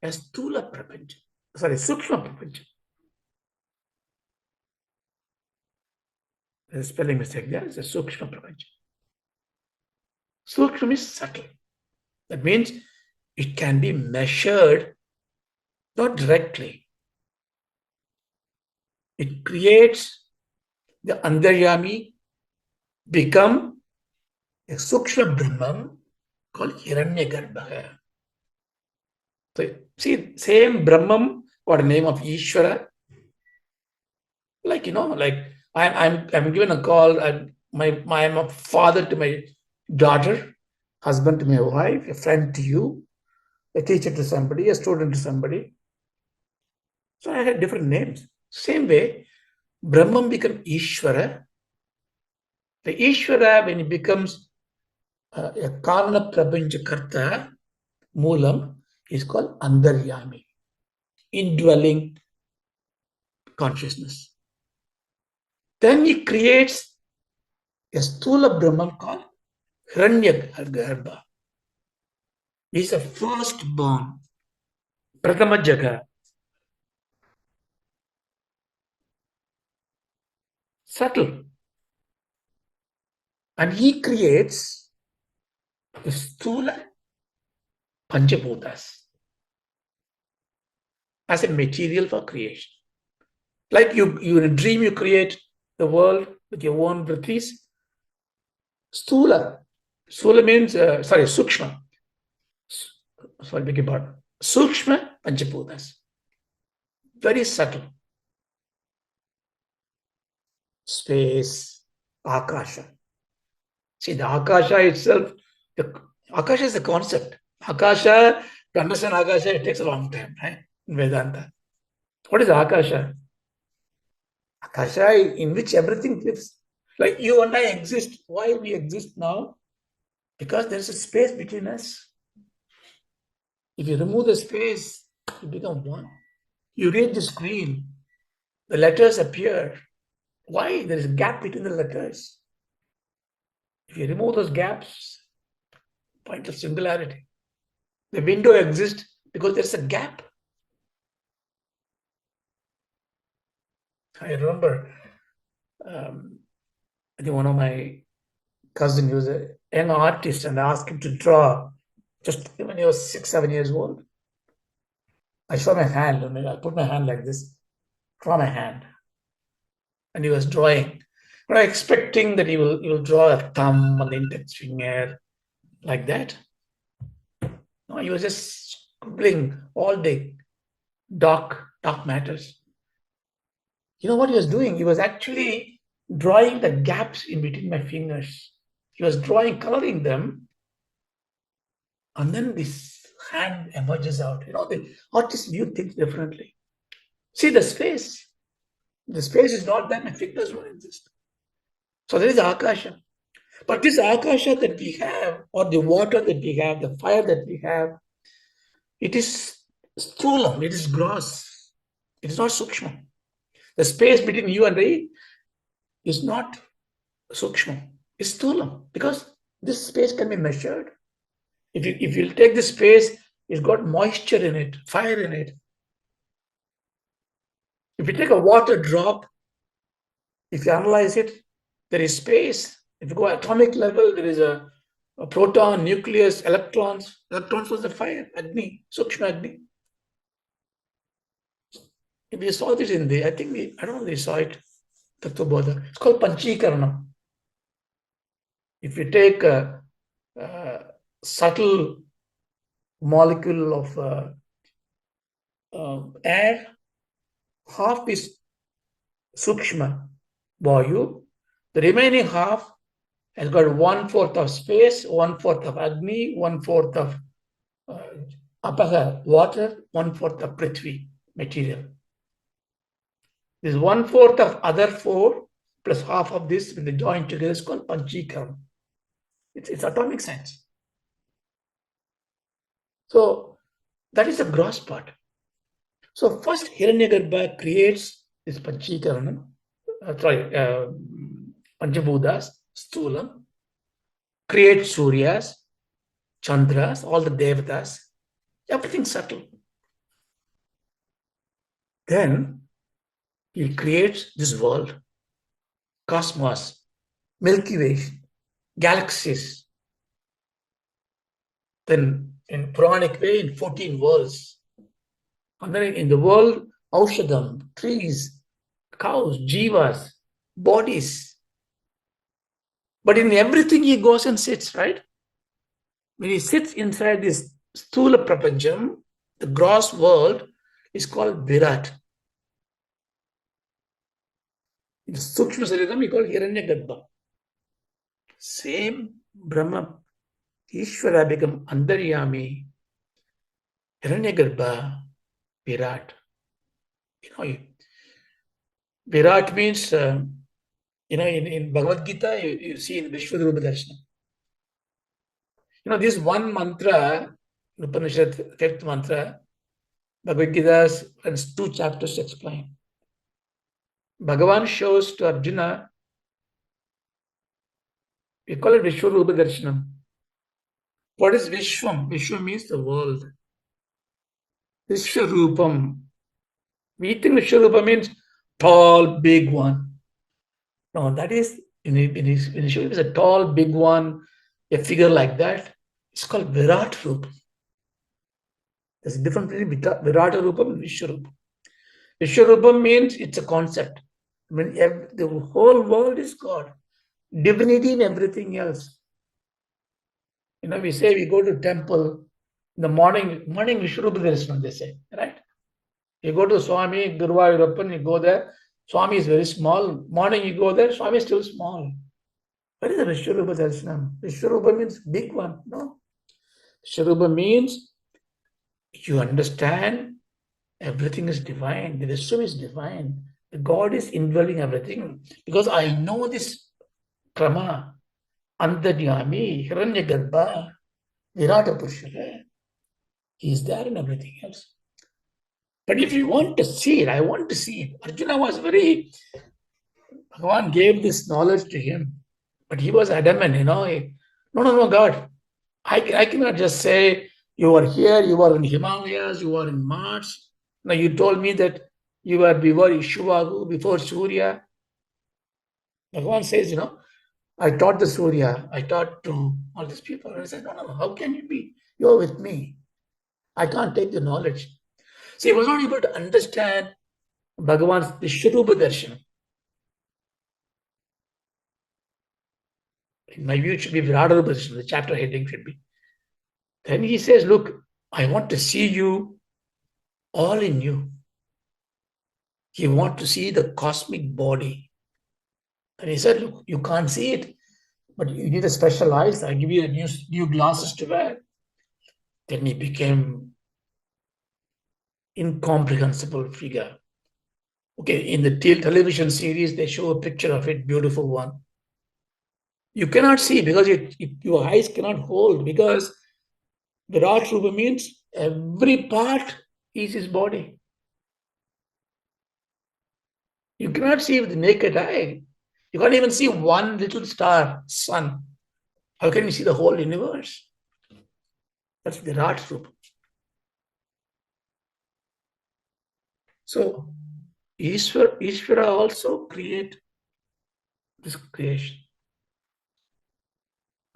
a Sthula Prapancham. Sukshma Prapancham. There's a spelling mistake there. It's a Sukshma Prapancham. Sukshma is subtle. That means it can be measured, not directly. It creates the Andaryami become a Sukshma Brahman called Hiranyagarbha. So see, same Brahman got a name of Ishvara. Like I'm given a call. I'm a father to my daughter, husband to my wife, a friend to you, a teacher to somebody, a student to somebody. So I had different names. Same way, Brahman becomes Ishvara. The Ishvara, when he becomes a Karana Prapancha Karta, Moolam, is called Andaryami, indwelling consciousness. Then he creates a Sthula Brahman called Hiranyagarbha. He's a firstborn, Pratama Jaga. Subtle. And he creates the Sthula Panchabhutas as a material for creation. Like you in a dream, you create the world with your own vrittis. Sthula. Sthula means, Sukshma. Sorry, beg your pardon. Sukshma Panchabhutas. Very subtle. Space, Akasha. See, the Akasha itself, the Akasha is a concept. Akasha, to understand Akasha, it takes a long time, right? In Vedanta. What is Akasha? Akasha in which everything lives. Like you and I exist. Why we exist now? Because there is a space between us. If you remove the space, you become one. You read the screen, the letters appear. Why? There is a gap between the letters. If you remove those gaps, point of singularity. The window exists because there's a gap. I remember, I think one of my cousins, he was a young artist, and I asked him to draw just when he was 6, 7 years old. I saw my hand, and I put my hand like this, draw my hand. And he was drawing. But I expecting that he will draw a thumb on the index finger, like that. No, he was just scribbling all day, dark matters. You know what he was doing? He was actually drawing the gaps in between my fingers. He was coloring them, and then this hand emerges out. The artist view things differently. See the space. The space is not there, my fingers don't exist. So there is Akasha. But this Akasha that we have, or the water that we have, the fire that we have, it is sthulam, it is gross. It is not sukshma. The space between you and I is not sukshma. It's sthulam. Because this space can be measured. If you take this space, it's got moisture in it, fire in it. If you take a water drop, if you analyze it, there is space. If you go atomic level, there is a proton, nucleus, electrons. Electrons was the fire, Agni, Sukshma Agni. If we saw this in the, I think I don't know if we saw it, Tattvabodha. It's called Panchikaranam. If you take a subtle molecule of air, half is Sukshma Vayu, the remaining half has got 1/4 of space, 1/4 of Agni, 1/4 of water, 1/4 of Prithvi material. This 1/4 of other 4 plus half of this when they join together is called Panchikaram. It's atomic science. So that is the gross part. So first Hiranyagarbha creates this Panchikaranam, Panchabhutas, Sthulam, creates Suryas, Chandras, all the Devatas, everything subtle. Then he creates this world, cosmos, Milky Way, galaxies. Then in Puranic way, in 14 worlds. And then in the world, Aushadam, trees, cows, jivas, bodies. But in everything he goes and sits, right? When he sits inside this Sthula Prapancham, the gross world is called Virat. In Sukshma Saritam, he called Hiranyagarbha. Same Brahma, Ishvara become Andaryami, Hiranyagarbha, Virat. You know, Virat means, in Bhagavad Gita, you see in Vishwadrupa Darshanam. This one mantra, Upanishad, fifth mantra, Bhagavad Gita has 2 chapters to explain. Bhagavan shows to Arjuna, we call it Vishwarupa Darshanam. What is Vishwam? Vishwam means the world. Vishwarupam. We think Vishwarupa means tall, big one. No, that is, when he shows a tall, big one, a figure like that, it's called Virat Rupa. There's a difference between Virat Rupam and Vishwarupam. Vishwarupam means it's a concept. I mean, the whole world is God. Divinity in everything else. We say we go to temple in the morning Vishwarupa Darshanam, they say, right? You go to Swami, Guruvayurappan, you go there, Swami is very small. Morning you go there, Swami is still small. What is the Vishwarupa Darshanam? Vishwarupa means big one, no? Vishwarupa means you understand everything is divine. The Vishwam is divine. The God is indwelling everything. Because I know this Krama, Antaryami, Hiranyagarbha, Virata Purusha. He is there in everything else. But if you want to see it, I want to see it. Arjuna was Bhagavan gave this knowledge to him. But he was adamant, no, God. I cannot just say, you are here, you are in Himalayas, you are in Mars. Now you told me that you were before Ishuvagu, before Surya. Bhagavan says, I taught the Surya, I taught to all these people. And I said, no, how can you be? You're with me. I can't take the knowledge. So he was not able to understand Bhagavan's Vishwarupa Darshanam. In my view, it should be Viradarupa Darshanam, the chapter heading should be. Then he says, look, I want to see you all in you. You want to see the cosmic body. And he said, look, you can't see it, but you need a special eyes. I give you a new glasses to wear. Then he became incomprehensible figure. Okay, in the television series, they show a picture of it, beautiful one. You cannot see because your eyes cannot hold, because Virat Rupa means every part is his body. You cannot see with the naked eye. You can't even see one little star, sun. How can you see the whole universe? That's Virat Rupa. So Ishvara also create this creation.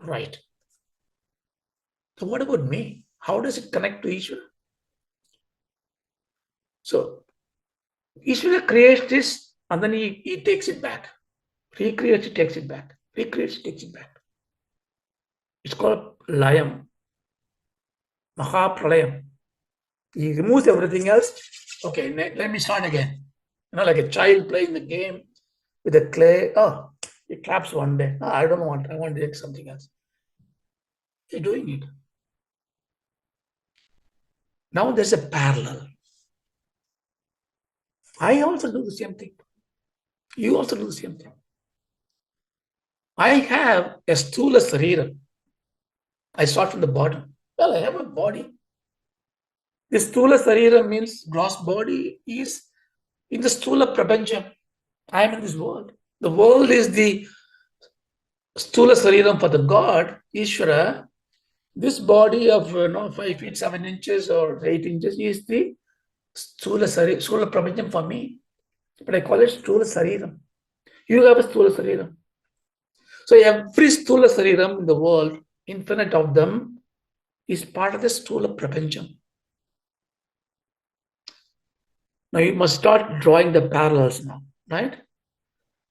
Right. So what about me? How does it connect to Ishvara? So Ishvara creates this and then he takes it back. Recreates it, takes it back. Recreates it, takes it back. It's called Layam. Mahapralayam. He removes everything else. Okay, let me start again. Like a child playing the game with the clay. Oh, he claps one day. Oh, I don't want. I want to do something else. You're doing it. Now there's a parallel. I also do the same thing. You also do the same thing. I have a stula sarira. I start from the bottom. Well, I have a body. This stula sarira means gross body is in the stula prapancham. I am in this world. The world is the stula sariram for the God, Ishvara. This body of 5 feet 7 inches or 8 inches is the stula prapancham for me. But I call it stula sariram. You have a stula sariram. So every stula sariram in the world, infinite of them, is part of the stula prapancham. Now you must start drawing the parallels now, right?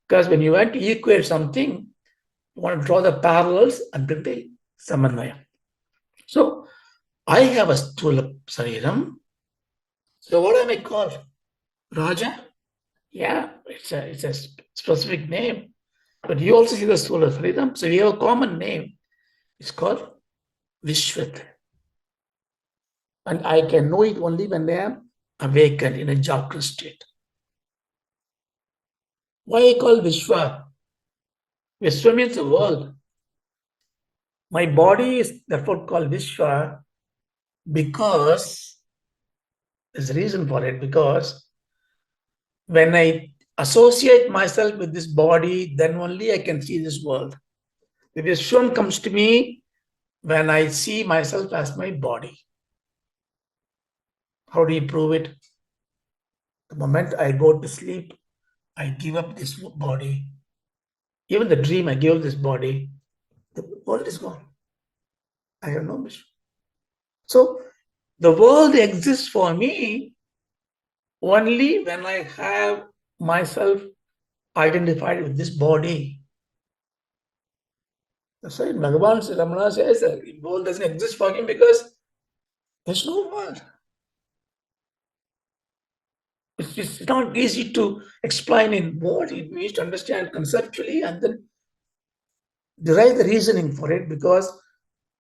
Because when you want to equate something, you want to draw the parallels and bring the samanvaya. So I have a stula sariram. So what am I called? Raja? Yeah, it's a specific name. But you also see the stula sariram. So we have a common name. It's called Vishwat. And I can know it only when I am awakened in a Jagrut state. Why I call Vishwa? Vishwa means the world. My body is therefore called Vishwa because there's a reason for it. Because when I associate myself with this body, then only I can see this world. The Vishwam comes to me when I see myself as my body. How do you prove it? The moment I go to sleep, I give up this body. Even the dream, I give up this body. The world is gone. I have no mission. So the world exists for me only when I have myself identified with this body. That's why Bhagavan Sri Ramana says that the world doesn't exist for him because there's no world. It's not easy to explain in words. It needs to understand conceptually and then derive the reasoning for it, because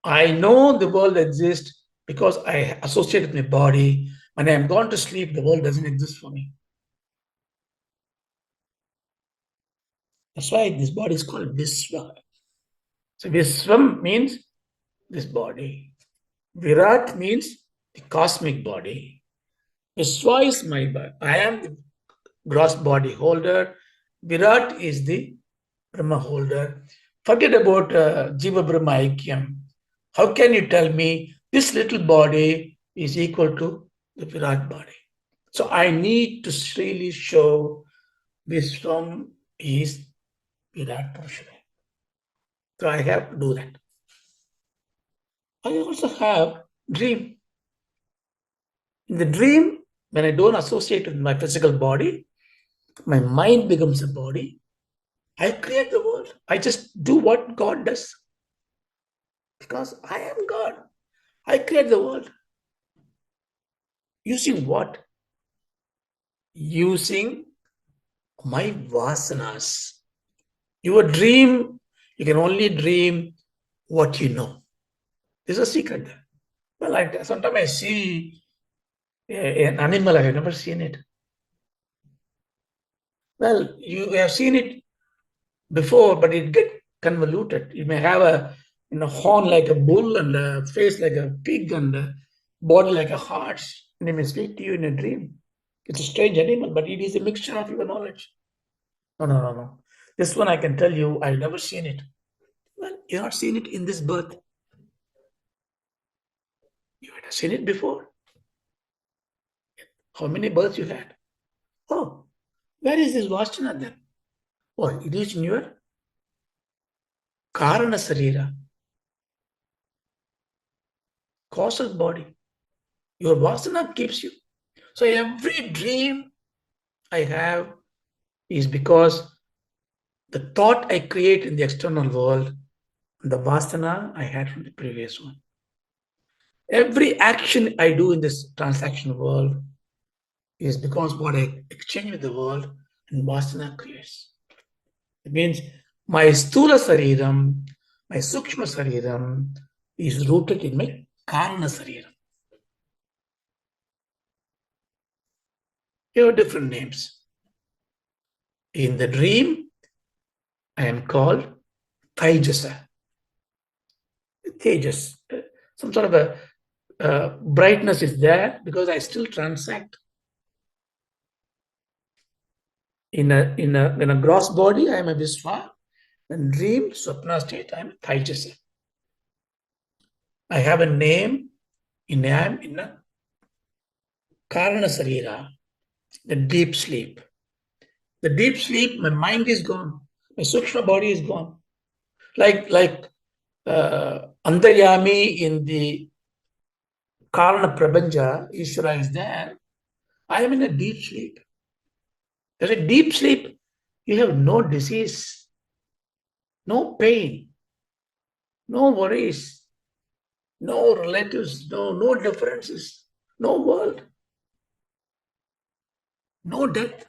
I know the world exists because I associate with my body. When I am gone to sleep, the world doesn't exist for me. That's why this body is called Visva. So Visvam means this body. Virat means the cosmic body. Visva is my body. I am the gross body holder. Virat is the Brahma holder. Forget about Jiva Brahma Aikyam. How can you tell me this little body is equal to the Virat body? So I need to really show Vishwam is Virat Purusha. So I have to do that. I also have dream. In the dream, when I don't associate with my physical body, my mind becomes a body. I create the world. I just do what God does. Because I am God. I create the world. Using what? Using my vasanas. Your dream, you can only dream what you know. There's a secret there. Well, sometimes I see an animal, I have never seen it. Well, you have seen it before, but it get convoluted. You may have a horn like a bull and a face like a pig and a body like a horse, and he may speak to you in a dream. It's a strange animal, but it is a mixture of your knowledge. No, no, no, no. This one I can tell you, I've never seen it. Well, you not seen it in this birth. You had seen it before. How many births you had? Oh, where is this Vastana then? Oh, it is in your Karana Sarira, causal body. Your Vasana keeps you. So every dream I have is because the thought I create in the external world, the Vasana I had from the previous one. Every action I do in this transaction world is because what I exchange with the world and Vasana creates. It means my Sthula Sariram, my Sukshma Sariram is rooted in my Karana Sariram. You have different names. In the dream, I am called Tejasa. Tejas. Some sort of a brightness is there because I still transact. In a gross body, I am a Visva. In dream, Swapna state, I am a Tejasa. I have a name I am in a Karana Sarira, the deep sleep. The deep sleep, my mind is gone. My Sukshma body is gone. Like Antaryami in the Karana Prabhanja, Ishvara is there. I am in a deep sleep. There's a deep sleep. You have no disease, no pain, no worries, no relatives, no differences, no world, no death.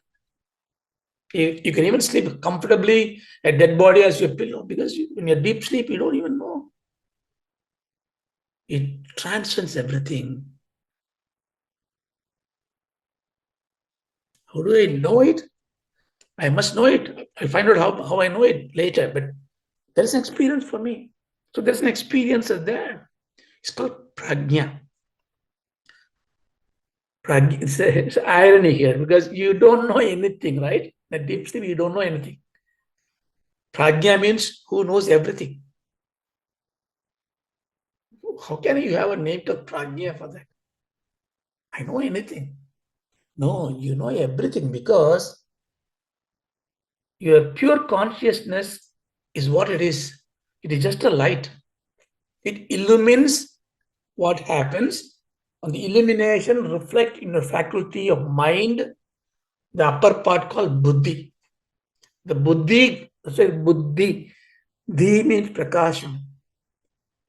You can even sleep comfortably, a dead body as your pillow, because when you're deep sleep, you don't even know. It transcends everything. How do I know it? I must know it. I'll find out how I know it later, but there's an experience for me. So there's an experience there. It's called prajna. Prajna. It's irony here because you don't know anything, right? The deep sleep, you don't know anything. Prajna means who knows everything. How can you have a name called prajna for that? I know anything. No, you know everything because your pure consciousness is what it is. It is just a light. It illumines what happens. On the illumination reflect in the faculty of mind, the upper part called buddhi. The buddhi, say buddhi. Dhi means prakasham.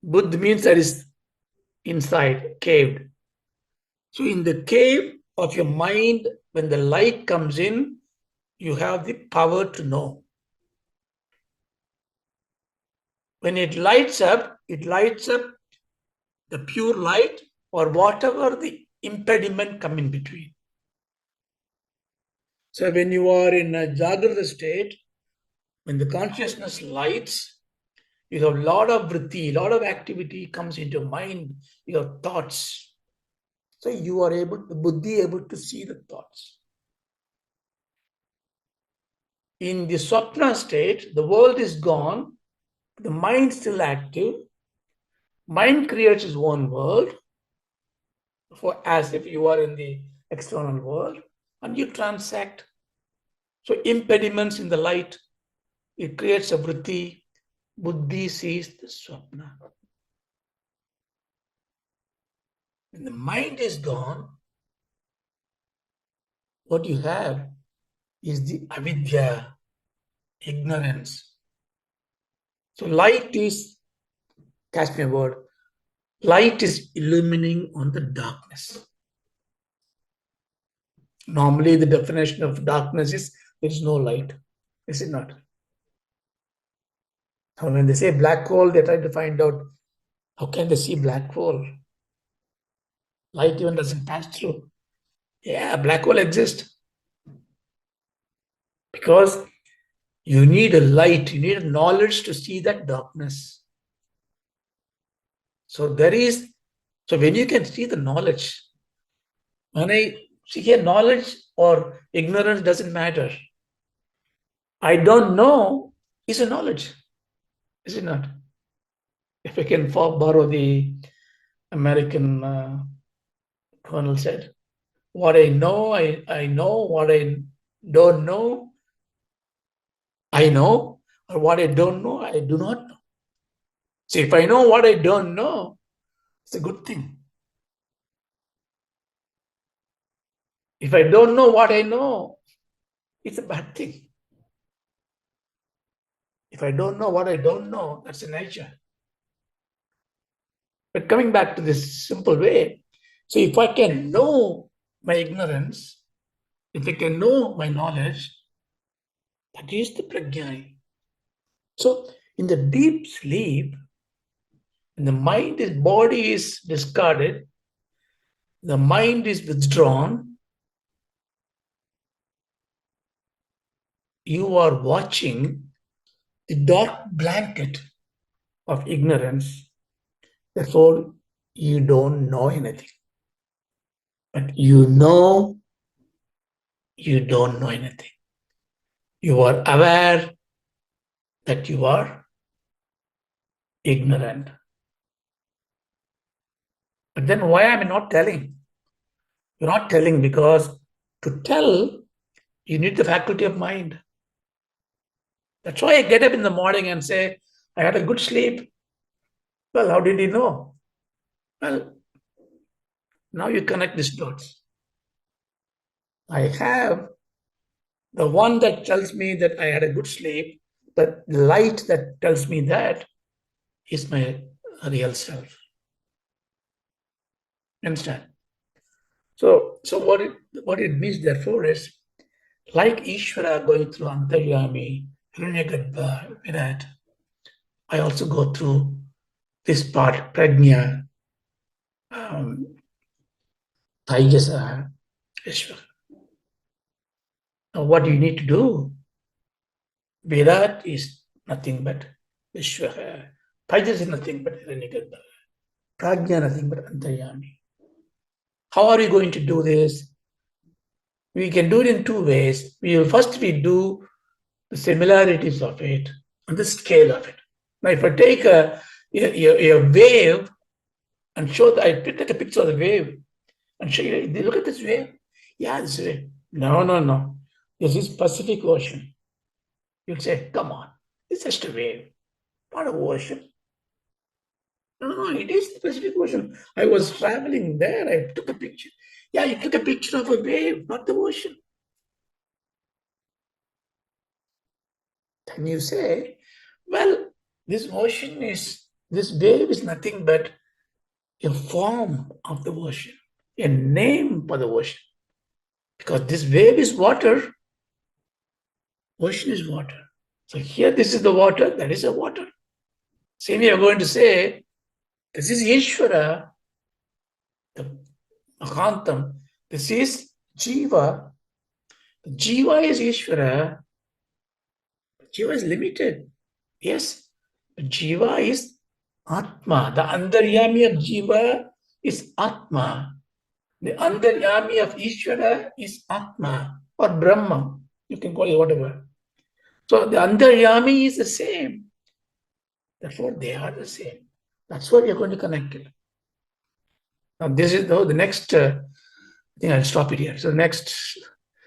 Buddh means that is inside, caved. So in the cave of your mind, when the light comes in, you have the power to know. When it lights up the pure light or whatever the impediment come in between. So when you are in a Jagrata state, when the consciousness lights, you have a lot of vritti, lot of activity comes into your mind, your thoughts. So you are able, the buddhi able to see the thoughts. In the swapna state, the world is gone, the mind still active. Mind creates its own world, for as if you are in the external world, and you transact. So impediments in the light, it creates a vritti. Buddhi sees the swapna. When the mind is gone, what you have is the avidya, ignorance. So light is, catch me a word, light is illumining on the darkness. Normally the definition of darkness is there is no light. Is it not? And when they say black hole, they try to find out how can they see black hole? Light even doesn't pass through. Yeah, black hole exists because You need a light, you need a knowledge to see that darkness. So when you can see the knowledge, when I see here, knowledge or ignorance doesn't matter. I don't know is a knowledge, is it not? If I can borrow the American colonel said, what I know, I know. What I don't know, I know. Or what I don't know, I do not know. So if I know what I don't know, it's a good thing. If I don't know what I know, it's a bad thing. If I don't know what I don't know, that's a nature. But coming back to this simple way, so if I can know my ignorance, if I can know my knowledge, that is the prajna. So in the deep sleep, when the body is discarded, the mind is withdrawn, you are watching the dark blanket of ignorance. Therefore, you don't know anything. But you know you don't know anything. You are aware that you are ignorant. But then why am I not telling? You're not telling because to tell, you need the faculty of mind. That's why I get up in the morning and say, I had a good sleep. Well, how did you know? Well, now you connect these dots. I have the one that tells me that I had a good sleep, the light that tells me that is my real self. Understand? So what it means therefore is like Ishvara going through Antaryami, Hiranyagarbha, Virat, I also go through this part, Prajna, Taijasa, Ishvara. Now what do you need to do? Virat is nothing but Ishvara. Taijasa is nothing but Hiranyagarbha. Prajna nothing but Antaryami. How are we going to do this? We can do it in two ways. First we do the similarities of it and the scale of it. Now, if I take a wave and show I take a picture of the wave and show you, look at this wave. Yeah, this wave. No. This is Pacific Ocean. You'll say, come on, it's just a wave, not an ocean. No, it is the Pacific Ocean. I was traveling there. I took a picture. Yeah, you took a picture of a wave, not the ocean. Then you say, well, this wave is nothing but a form of the ocean, a name for the ocean. Because this wave is water, ocean is water. So here this is the water, that is the water. Same way you're going to say, this is Ishvara, the Mahantam. This is Jiva. Jiva is Ishvara. Jiva is limited. Yes. But Jiva is Atma. The Antaryami of Jiva is Atma. The Antaryami of Ishvara is Atma or Brahma. You can call it whatever. So the Antaryami is the same. Therefore, they are the same. That's why we are going to connect it. Now, this is the next. I think I'll stop it here. So next,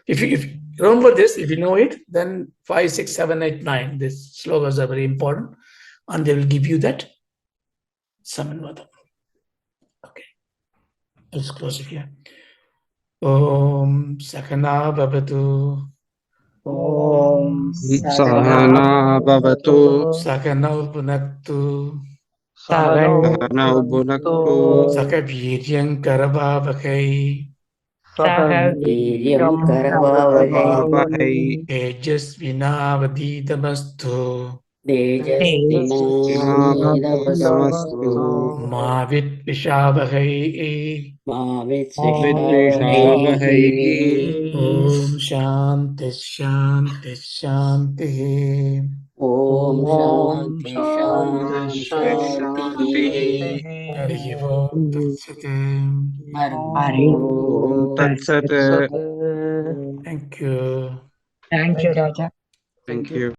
if you remember this, if you know it, then 5, 6, 7, 8, 9. These slogas are very important, and they will give you that samanvadam. Okay, let's close it here. Om Sakana Bhavatu. Om Sahana Bhavatu Sakanau Punaktu. Sahanau Bhunaktu Sakaviryan Karavavakai. Sahaviryan Karvavahai Karavavakai Tejasvinavadidamastu. तेजस्विनावतु मा विद्विषावहै विद्विषावहैः ॐ शान्ति शान्ति शान्तिः ॐ ॐ शान्ति शान्ति शान्ति शान्तिः शान्तिः हरिः ओम् तत्सत् हरि ॐ तत्सत् Thank you. Thank you, Raja. Thank you.